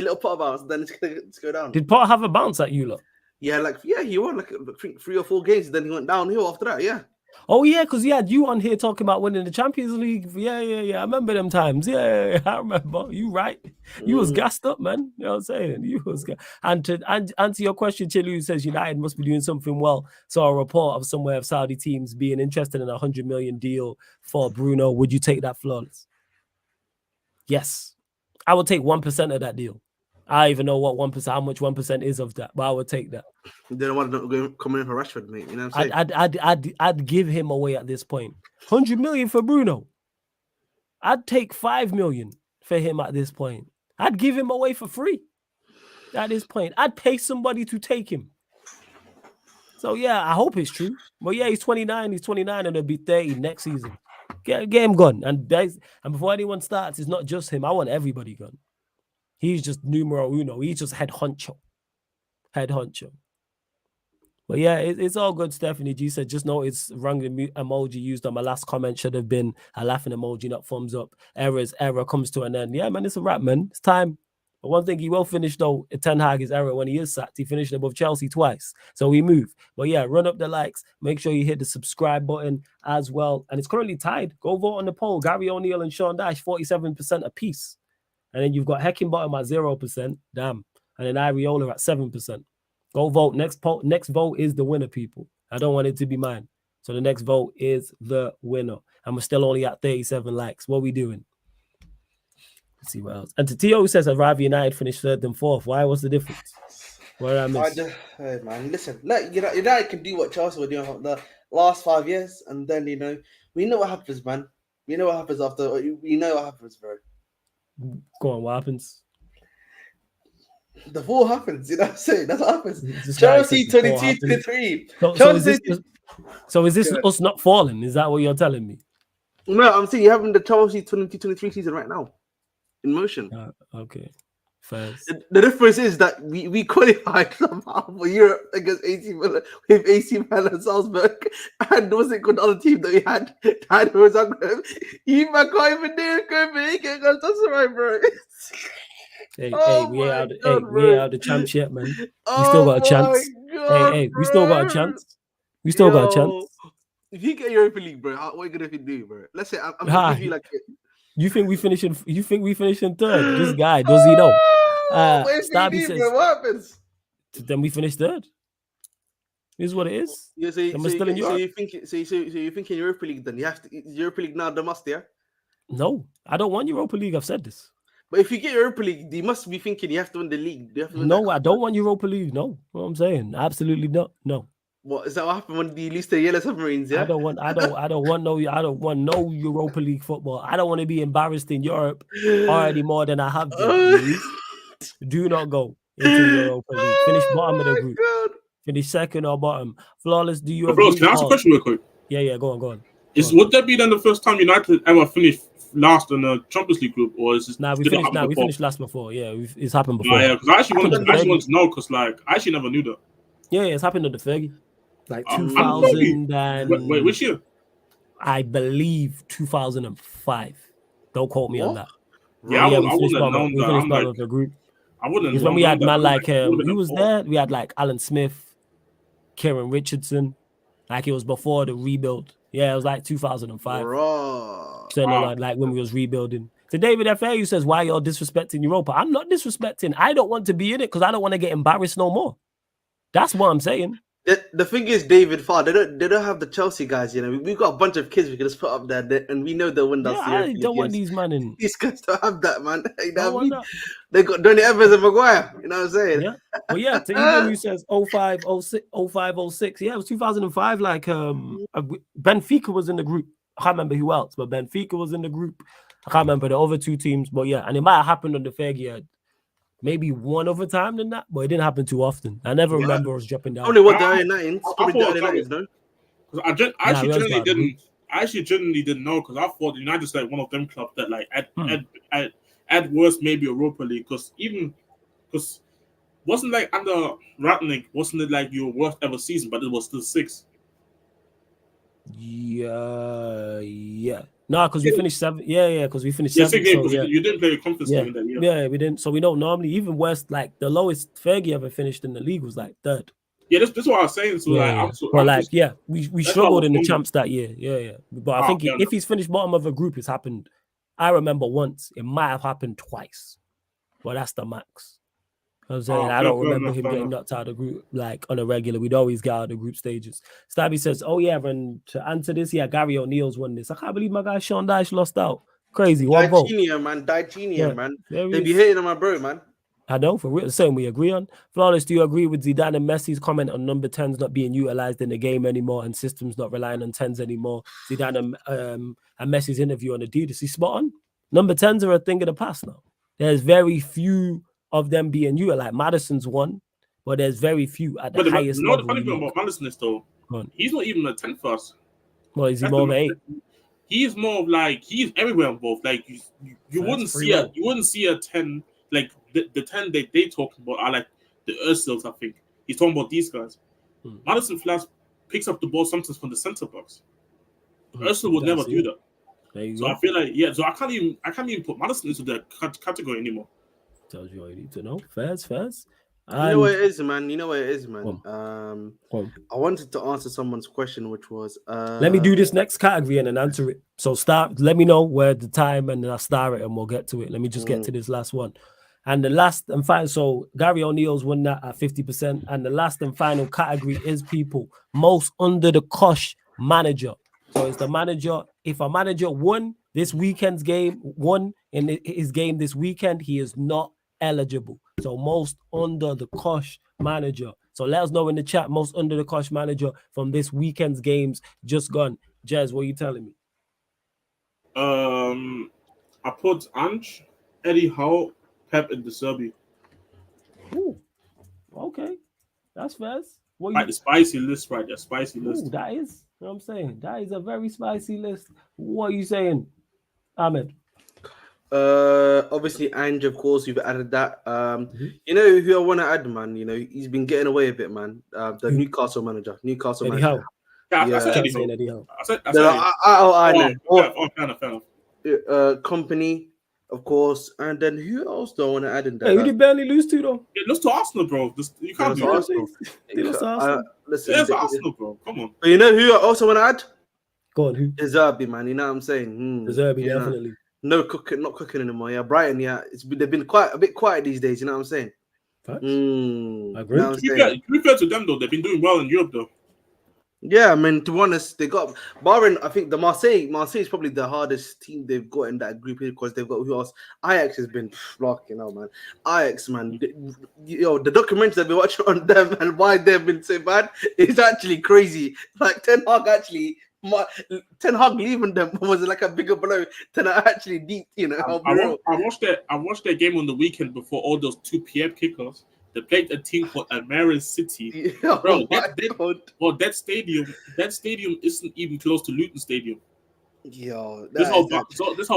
then it's gonna go down. Did Potter have a bounce at you lot? Yeah, he won like 3 or 4 games, then he went downhill after that. Yeah. Oh yeah, because he had you on here talking about winning the Champions League. Yeah. I remember them times. Yeah, I remember. You right. You was gassed up, man. You know what I'm saying? You was and to answer your question, Chilu, who says United must be doing something well. Saw a report of somewhere of Saudi teams being interested in a $100 million deal for Bruno. Would you take that, Flawless? Yes. I would take 1% of that deal. I even know what 1%, how much 1% is of that, but I would take that. They don't want to come in for Rashford, mate. You know what I'm saying? I'd give him away at this point. 100 million for Bruno. I'd take 5 million for him at this point. I'd give him away for free at this point. I'd pay somebody to take him. So yeah, I hope it's true. But yeah, he's 29. He's 29 and he'll be 30 next season. Get him gone. And before anyone starts, it's not just him. I want everybody gone. He's just numero uno. He's just head honcho. But yeah, it's all good. Stephanie G said, just notice wrong emoji used on my last comment should have been a laughing emoji, not thumbs up. Error comes to an end. Yeah, man, it's a wrap, man. It's time. But one thing he will finish, though, Ten Hag is error when he is sacked. He finished above Chelsea twice. So we move. But yeah, run up the likes. Make sure you hit the subscribe button as well. And it's currently tied. Go vote on the poll. Gary O'Neill and Sean Dash, 47% apiece. And then you've got Heckingbottom at 0%. Damn. And then Iriola at 7%. Go vote. Next vote is the winner, people. I don't want it to be mine. So the next vote is the winner. And we're still only at 37 likes. What are we doing? Let's see what else. And Tio says Arrive United finished 3rd and 4th. Why? What's the difference? What did I miss? Hey, man, listen. United can do what Chelsea were doing for the last 5 years. And then, we know what happens, man. We know what happens after. We know what happens, bro. Go on, what happens? The fall happens, you know what I'm saying? That's what happens. Chelsea 22-23. So is this us not falling? Is that what you're telling me? No, I'm saying you're having the Chelsea 22-23 season right now in motion. Okay. First. The difference is that we qualified somehow for Europe against AC Milan with AC Milan and Salzburg. And what's it called? The other team that we had was Zagreb. You can't even do Copenhagen. That's right, bro. We ain't out the champs yet, man. We still got a chance. God, we still got a chance. We still got a chance. If you get Europa League, bro, what are you gonna do, bro? Let's say I'm gonna give you like You think we finish in? You think we finish in third? This guy, does he know? What if Stabby we says. bro? What happens? Then we finish third. This is what it is. Yeah, so Then we're still in Europe. you're thinking Europa League? Then you have to Europa League now. The must, yeah. No, I don't want Europa League. I've said this. But if you get Europa League, you must be thinking you have to win the league. You have to win No, I don't want Europa League. No, what I'm saying, absolutely not. No. What is that? What happened when you lose to Yellow Submarines? Yeah. I don't want no Europa League football. I don't want to be embarrassed in Europe already more than I have been. Do not go into Europa League. Finish bottom of the group. God. Finish second or bottom. Flawless. Do you But agree? bro, can I ask a question real quick? Yeah, go on. Would that be then the first time United ever finished last in the Champions League group, or is this? We finished last before. Yeah, it's happened before. Yeah, because I actually wanted to know, because like I actually never knew that. Yeah, it's happened to the Fergie. Like 2000 and wait, which year? I believe 2005. Don't quote me on that. Yeah, I wouldn't have known that. I'm like, the group. I wouldn't. Because when we had man like who was there? We had like Alan Smith, Kieran Richardson. Like it was before the rebuild. Yeah, it was like 2005. So like when we was rebuilding. So David F.A. who says, why you're disrespecting Europa? I'm not disrespecting. I don't want to be in it because I don't want to get embarrassed no more. That's what I'm saying. The thing is, David Farr, they don't have the Chelsea guys. You know, we've got a bunch of kids we can just put up there, and we know they'll win that. Yeah, I don't want these man in. These guys don't have that, man. You know what I mean? That. They got Donny Evans and Maguire. You know what I'm saying? Yeah. But yeah, to even who says 05, 06. Yeah, it was 2005. Like Benfica was in the group. I can't remember who else, but Benfica was in the group. I can't remember the other two teams, but yeah, and it might have happened on the Fergie. Maybe one other time than that, but it didn't happen too often. I never remember us dropping down. Only what the early 90s. Probably the early 90s, no? Because I actually genuinely didn't know, because I thought United was like one of them clubs that like at worst maybe Europa League, because wasn't like under Ratnick, wasn't it like your worst ever season, but it was still 6. Yeah. No, because we finished 7. Yeah, because we finished 7. You didn't play a conference game in that year. Yeah, we didn't. So we know normally even West, like the lowest Fergie ever finished in the league was like 3rd. Yeah, that's what I was saying. So we struggled in the champs that year. Yeah. But I think if he's finished bottom of a group, it's happened. I remember once. It might have happened twice. But that's the max. I'm saying I don't remember him getting knocked out of the group like on a regular. We'd always get out of the group stages. Stabby says, "Oh yeah, and to answer this, yeah, Gary O'Neill's won this. I can't believe my guy Sean Dyche lost out. Crazy, one vote. Man. They be hating on my bro, man. I know, for real. The same we agree on. Flawless, do you agree with Zidane and Messi's comment on number 10s not being utilized in the game anymore and systems not relying on 10s anymore? Zidane and Messi's interview on Adidas. He's spot on. Number 10s are a thing of the past now. There's very few of them being utilized. Like Madison's one, but there's very few at the highest level. The funny thing about Madison is though, he's not even a 10 first. Well, is he more of an 8? He's more of like he's everywhere involved. Like you wouldn't see a 10 like the 10 they talking about are like the Ursels. I think he's talking about these guys. Madison Flash picks up the ball sometimes from the center box. Ursel would never do that. So I feel like so I can't even put Madison into that category anymore. Tells you all you need to know. Fairs. You know what it is, man. I wanted to answer someone's question, which was let me do this next category and then answer it. So let me know where the time and then I'll start it and we'll get to it. Let me just get to this last one. And the last and final, so Gary O'Neill's won that at 50%. And the last and final category is people most under the cosh manager. So it's the manager. If a manager won this weekend's game, won in his game this weekend, he is not eligible. So most under the cosh manager. So let us know in the chat, most under the cosh manager from this weekend's games just gone. Jez, what are you telling me? I put Ange, Eddie Howe, Pep, and De Zerbi. Ooh, okay, that's fast. What the spicy list, right there, spicy list. Ooh, that is, you know what I'm saying? That is a very spicy list. What are you saying, Ahmed? Obviously Ange, of course, you've added that. You know who I want to add, man. You know he's been getting away a bit, man. The Newcastle manager. Eddie Howe. I said Eddie Howe. I know. Company, of course, and then who else do I want to add in there? Hey, who did barely lose to though? It lost to Arsenal, bro. You can't do that. Listen, it's Arsenal, bro. Come on. But you know who I also want to add? Go on, who? De Zerbi, man. You know what I'm saying? De Zerbi, definitely. No cooking, not cooking anymore. Yeah, Brighton. Yeah, they've been a bit quiet these days. You know what I'm saying? Facts. You I agree. know what I'm saying? To be fair to them though, they've been doing well in Europe though. Yeah, I mean, to be honest, they got barring. I think the Marseille is probably the hardest team they've got in that group because they've got who else? Ajax has been fucking hell, man. Ajax, man. The documentaries that we watching on them and why they've been so bad is actually crazy. Like Ten Hag leaving them was like a bigger blow than actually deep. You know, I watched their game on the weekend before all those 2 p.m. kickers. They played a team called Almeria City. Bro, that stadium isn't even close to Luton Stadium. Yo, this how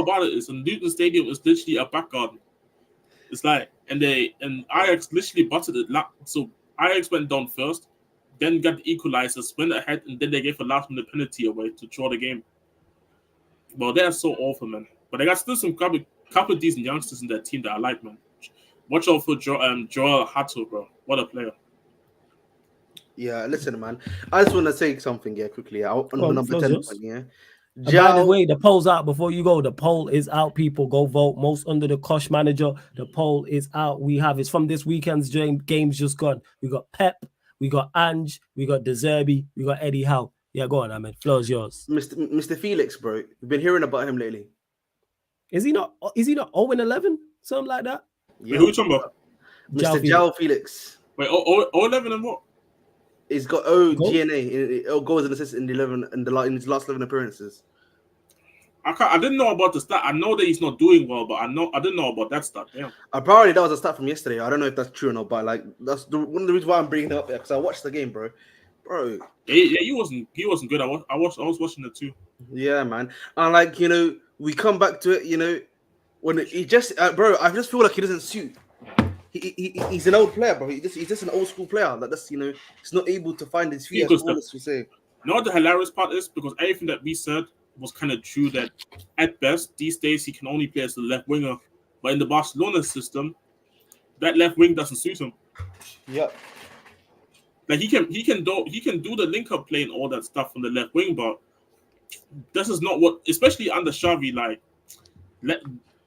bad it is. And Luton Stadium is literally a back garden. It's like, and Ajax literally butted it. So Ajax went down first, then got the equalizers, went ahead, and then they gave a last-minute penalty away to draw the game. Well, they're so awful, man. But they got still some couple of decent youngsters in that team that I like, man. Watch out for Joel Hato, bro. What a player. Yeah, listen, man. I just want to say something here quickly. On number 10 point, yeah. By the way, the poll's out before you go. The poll is out, people. Go vote. Most under the Kosh manager. The poll is out. It's from this weekend's games just gone. We got Pep, we got Ange, we got De Zerbi, we got Eddie Howe. Yeah, go on, Ahmed. Floor's yours. Mr. Felix, bro. We've been hearing about him lately. Is he not 0-11? Something like that? Yeah. Wait, who are you talking about? Mr. João Felix. Wait, 0-11 and what? He's got goals and assists in his last 11 appearances. I didn't know about the stat. I know that he's not doing well, but I didn't know about that stat. Damn. Apparently, that was a stat from yesterday. I don't know if that's true or not, but like that's one of the reasons why I'm bringing it up there because I watched the game, bro. Yeah, he wasn't good. I was watching it too. Yeah, man. And we come back to it. When he just, bro, I just feel like he doesn't suit. He's an old player, bro. He's just an old school player. Like that's he's not able to find his feet. As we say. You know what the hilarious part is? Because everything that we said was kind of true. That at best these days he can only play as the left winger, but in the Barcelona system, that left wing doesn't suit him. Yep. Like he can do the link up play and all that stuff from the left wing, but this is not what, especially under Xavi.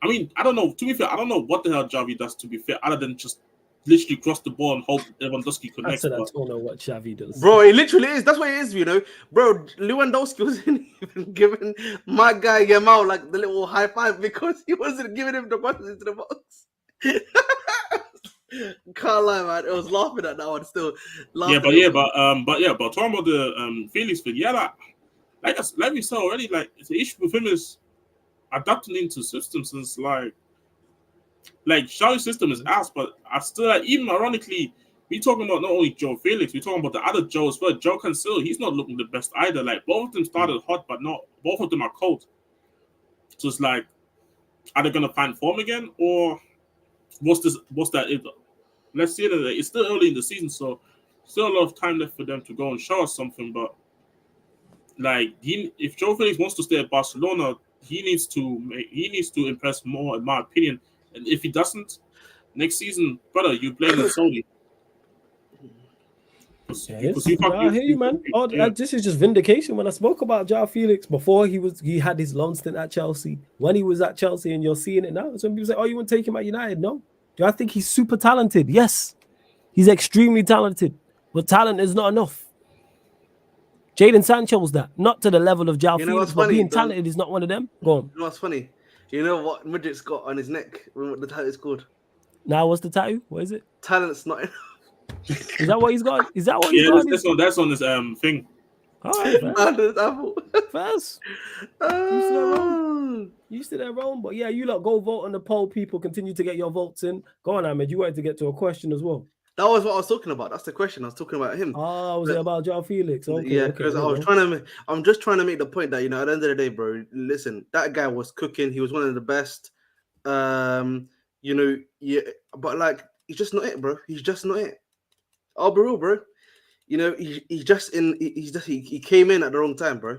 I mean, I don't know. To be fair, I don't know what the hell Xavi does. To be fair, other than just literally cross the ball and hope Lewandowski connects. I don't know what Xavi does, bro. It literally is. That's what it is. Bro. Lewandowski wasn't even giving my guy Yamal like the little high five because he wasn't giving him the buttons into the box. Can't lie, man. It was laughing at that one still. But talking about the Felix thing, like we said already, like the issue with him is adapting into systems. Is like Xavi's system is ass, but I still even ironically, we talking about not only Joe Felix, we talking about the other Joe as well. Joe Cancelo, he's not looking the best either. Like both of them started hot, but not both of them are cold. So it's like, are they gonna find form again, or what's that? Let's see that it's still early in the season, so still a lot of time left for them to go and show us something. But if Joe Felix wants to stay at Barcelona, he needs to impress more, in my opinion. And if he doesn't, next season, brother, you playing in Saudi. I hear you, man. This is just vindication. When I spoke about João Felix before, he had his long stint at Chelsea. When he was at Chelsea, and you're seeing it now. Some people say, "Oh, you wouldn't take him at United?" No. Do I think he's super talented? Yes, he's extremely talented. But talent is not enough. Jadon Sancho's that, not to the level of João Felix, but being talented is not one of them. Go on. You know what's funny? You know what Mudrik's got on his neck? What the tattoo is called? Now, what's the tattoo? What is it? Talent's not enough. Is that what he's got? Is that what he's got? That's on this thing. All right, first. Used to their own, but yeah, you lot go vote on the poll. People continue to get your votes in. Go on, Ahmed. You wanted to get to a question as well. That was what I was talking about. That's the question. I was talking about him. Oh, was it about João Felix? Okay, yeah, because I'm just trying to make the point that at the end of the day, bro. Listen, that guy was cooking. He was one of the best. But like, he's just not it, bro. He's just not it. I'll be real, bro. He came in at the wrong time, bro.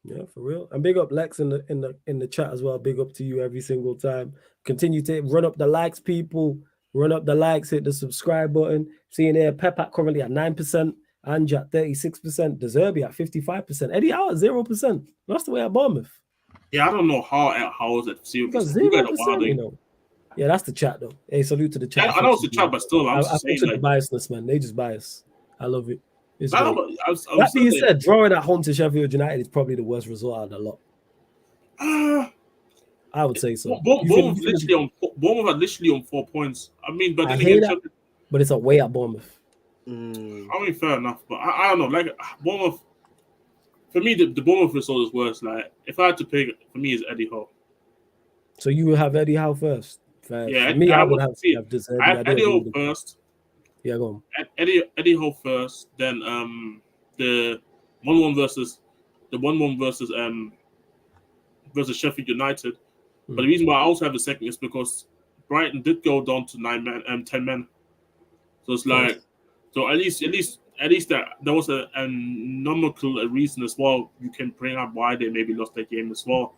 Yeah, for real. And big up Lex in the chat as well. Big up to you every single time. Continue to run up the likes, people. Run up the likes, hit the subscribe button. Seeing here, Pep currently at 9%, Ange at 36%, De Zerbi at 55%, Eddie Howe at 0%. That's the way at Bournemouth. Yeah, I don't know how is it serious. Because You guys are 0%, wild. you know. Yeah, that's the chat though. Hey, salute to the chat. I know it's a chat, but still, I was I just saying the like. biasness, man. They just bias. I love it. It's I great. know, but That being said, drawing at home to Sheffield United is probably the worst result out of the lot. I would say so. Bournemouth are literally on 4 points. I mean, but I then hear again, that, but it's away at Bournemouth. I mean, fair enough. But I don't know. Like Bournemouth, for me, the Bournemouth result is worse. Like if I had to pick, for me, is Eddie Howe. So you will have Eddie Howe first. Yeah, for me, I would have this Eddie Howe first. Yeah, go on. Eddie Howe first, then the 1-1 versus Sheffield United. But the reason why I also have a second is because Brighton did go down to 10 men. So it's like, so at least that there was a numerical reason as well. You can bring up why they maybe lost that game as well.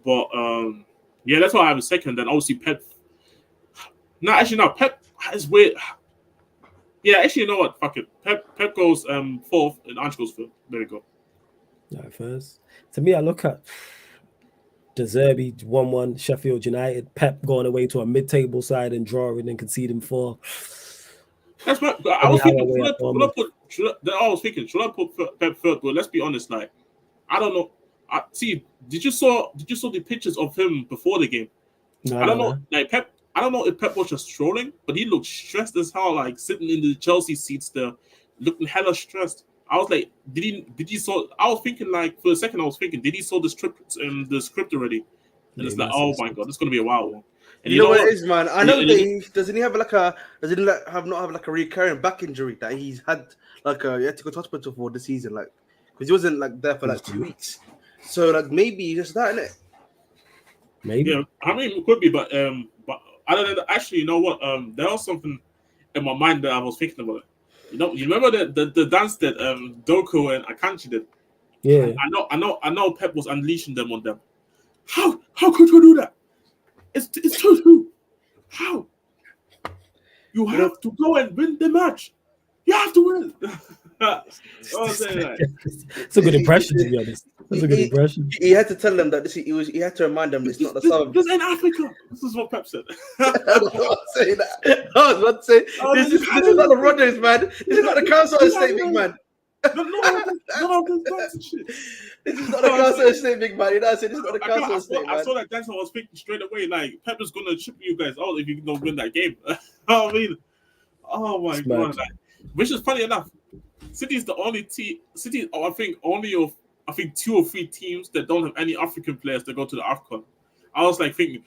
But yeah, that's why I have a second. Then obviously Pep. No, actually no, Pep is weird. Yeah, actually, you know what? Fuck it. Pep goes fourth and Ange goes fifth. There we go. All right, first. To me, I look at De Zerbi 1-1, Sheffield United, Pep going away to a mid-table side and drawing and conceding 4. That's what I was thinking. Should I put Pep third? But let's be honest, like I don't know. Did you saw the pictures of him before the game? No, I don't know. Like Pep, I don't know if Pep was just trolling, but he looked stressed as hell, like sitting in the Chelsea seats there, looking hella stressed. I was like, did he saw? I was thinking like for a second, I was thinking, did he saw the script already? And it's like, oh my god, it's gonna be a wild one. And you know what it is, man. I know that doesn't he have like a recurring back injury that he's had he had to go to hospital for the season, like because he wasn't like there for like 2 weeks. So like maybe just that, innit? Maybe. Yeah, I mean it could be, but I don't know. Actually, you know what? There was something in my mind that I was thinking about. You remember the dance that Doku and Akanji did? Yeah. I know Pep was unleashing them on them. How could you do that? It's 2-2. How? You have to go and win the match. You have to win. It's a good impression, to be honest. That's a good impression. He had to tell them that he had to remind them it's not the South. This ain't Africa. This is what Pep said. I was about to say that. I was about to say this is not the Rodgers, man. This is not the council estate, big man. This is not the council estate, big man. You know what I'm saying? This is not the council estate, man. I saw that dance. I was thinking straight away, like Pep is gonna chip you guys out if you don't win that game. I mean, oh my god! Like, which is funny enough. City is the only team. City, I think, I think 2 or 3 teams that don't have any African players that go to the AFCON. I was like thinking,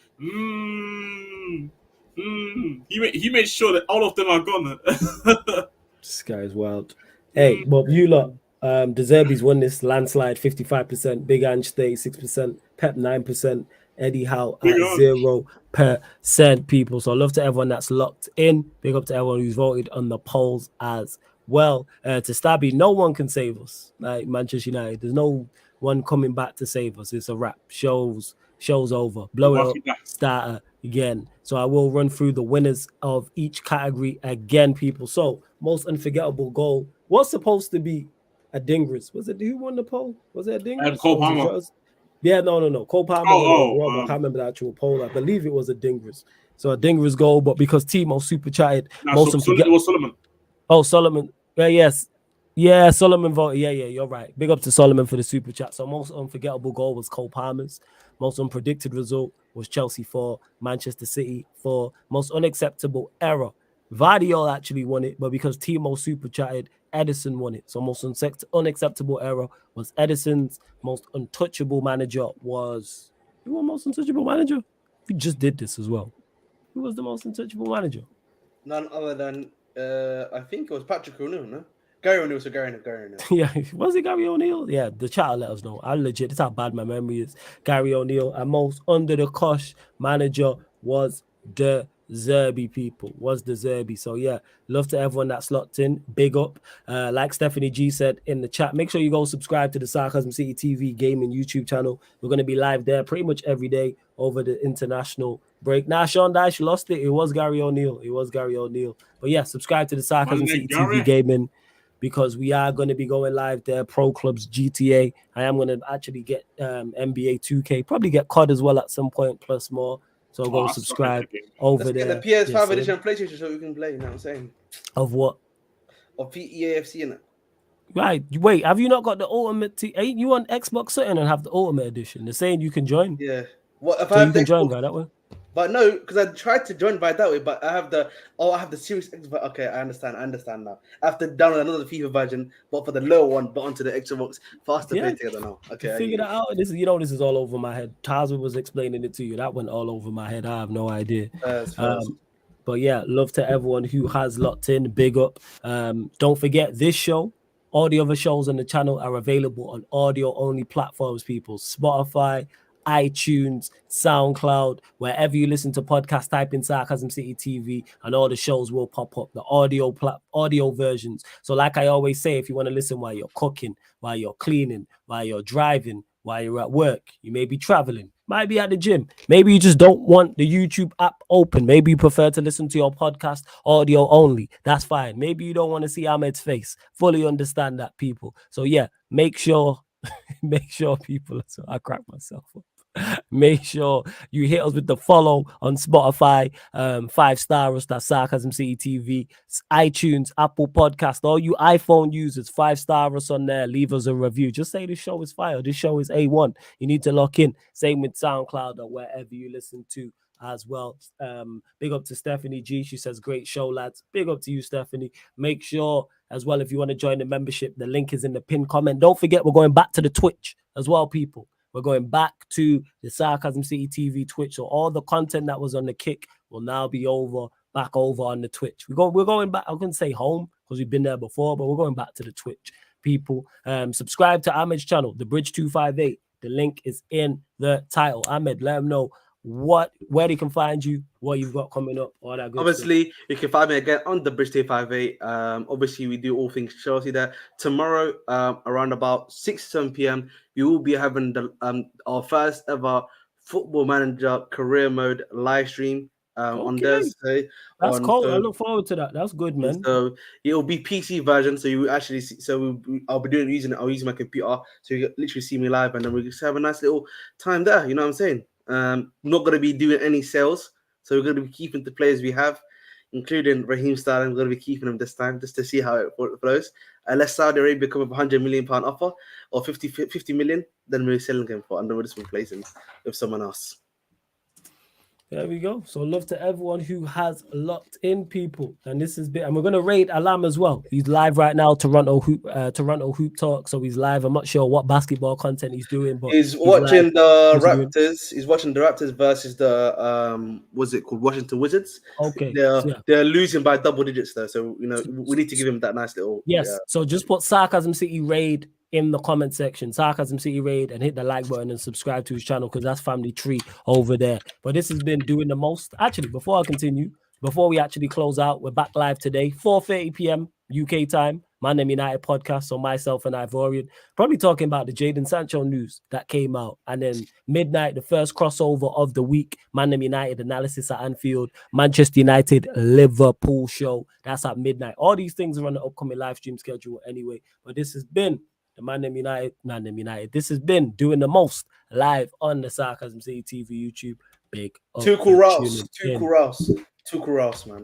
He made sure that all of them are gone. This guy is wild. Hey, Bob, you lot. De Zerbi's won this landslide 55%, Big Ange 36%, Pep 9%, Eddie Howe at 0%, people. So love to everyone that's locked in. Big up to everyone who's voted on the polls as well. To Stabby, no one can save us. Like Manchester United, there's no one coming back to save us. It's a wrap. Show's over. Blow it up. Starter again. So I will run through the winners of each category again, people. So most unforgettable goal was supposed to be a Dingers. Was it who won the poll? Was it a Dingers? Cole Palmer. Yeah, no. Cole Palmer. I can't remember the actual poll. I believe it was a Dingers. So a Dingers goal, but because Timo super chatted, it was Solomon. Oh, Solomon. Yes. Yeah, Solomon voted. Yeah, you're right. Big up to Solomon for the super chat. So most unforgettable goal was Cole Palmer's. Most unpredicted result was Chelsea 4, Manchester City 4. Most unacceptable error. Vardiol actually won it, but because Timo super chatted, Edison won it. So most unacceptable error was Edison's. Most untouchable manager was... Who won most untouchable manager? We just did this as well. Who was the most untouchable manager? None other than, I think it was Patrick O'Neill, no? Gary O'Neill, so Gary O'Neill. Yeah, was it Gary O'Neill? Yeah, the chat will let us know. I legit, that's how bad my memory is. Gary O'Neill. And most under the cosh manager was De Zerbi, people. Was De Zerbi. So yeah, love to everyone that's locked in. Big up. Like Stephanie G said in the chat, make sure you go subscribe to the Sarcasm City TV gaming YouTube channel. We're going to be live there pretty much every day over the international break. Now, Sean Dyche lost it. It was Gary O'Neill. But yeah, subscribe to the Sarcasm City TV gaming. because we are going to be going live there. Pro Clubs, GTA. I am going to actually get NBA 2K, probably get COD as well at some point, plus more. So go subscribe over Let's there. get the PS5 edition of PlayStation so we can play. You know what I'm saying? Of what? Of EAFC in it. Right. Wait, have you not got the ultimate? Ain't you on Xbox Certain and have the ultimate edition? They're saying you can join. Yeah. What if so you can join by that way? But no, because I tried to join by that way, but I have the Series X. Okay, I understand now. I have to download another FIFA version, but for the lower one, but onto the Xbox for us to play together now. Okay, figure that out. This is all over my head. Taza was explaining it to you. That went all over my head. I have no idea. But yeah, love to everyone who has locked in. Big up. Don't forget this show. All the other shows on the channel are available on audio-only platforms, people. Spotify, iTunes, SoundCloud, wherever you listen to podcasts, type in Sarcasm City TV and all the shows will pop up, the audio versions. So like I always say, if you want to listen while you're cooking, while you're cleaning, while you're driving, while you're at work, you may be traveling, might be at the gym. Maybe you just don't want the YouTube app open. Maybe you prefer to listen to your podcast audio only. That's fine. Maybe you don't want to see Ahmed's face. Fully understand that, people. So yeah, make sure people, so I crack myself up. Make sure you hit us with the follow on Spotify, 5-star us, that's Sarcasm City TV, iTunes, Apple Podcast, all you iPhone users, 5-star us on there, leave us a review. Just say this show is fire, this show is A1. You need to lock in. Same with SoundCloud or wherever you listen to as well. Big up to Stephanie G. She says, great show, lads. Big up to you, Stephanie. Make sure as well, if you want to join the membership, the link is in the pinned comment. Don't forget, we're going back to the Twitch as well, people. We're going back to the Sarcasm City TV Twitch. So all the content that was on the Kick will now be back over on the Twitch. We're going back. I couldn't say home because we've been there before, but we're going back to the Twitch, people. Subscribe to Ahmed's channel, The Bridge 258. The link is in the title. Ahmed, let them know where they can find you, what you've got coming up, all that good obviously stuff. You can find me again on the Bridge 258. Obviously we do all things Chelsea there. Tomorrow around about 6-7 p.m. we will be having our first ever Football Manager career mode live stream on Thursday. That's cool. I look forward to that. That's good, man. So it'll be PC version, so you actually see, I'll be I'll use my computer, so you literally see me live, and then we just have a nice little time there. You know what I'm saying? Not going to be doing any sales, so we're going to be keeping the players we have, including Raheem Sterling. We're going to be keeping him this time just to see how it flows. Unless Saudi Arabia come up £100 million offer or 50 million, then we're selling him for, and then we're just replacing with someone else. There we go. So love to everyone who has locked in, people. And this is bit, and we're gonna raid Alam as well. He's live right now, Toronto Hoop Talk. So he's live. I'm not sure what basketball content he's doing, but he's watching the Raptors. He's watching the Raptors versus the what's it called? Washington Wizards. Okay. They're losing by double digits though. So we need to give him that nice little So just put Sarcasm City raid in the comment section, Sarcasm City raid, and hit the like button and subscribe to his channel because that's family tree over there. But this has been doing the most. Actually, before I continue, before we actually close out, we're back live today, 4:30 p.m. UK time, Man United podcast. So myself and Ivorian probably talking about the Jadon Sancho news that came out, and then midnight, the first crossover of the week, Man United analysis at Anfield, Manchester United Liverpool show. That's at midnight. All these things are on the upcoming live stream schedule anyway. But this has been the Man United. This has been doing the most live on the Sarcasm City TV YouTube. Big Two cool routes, man.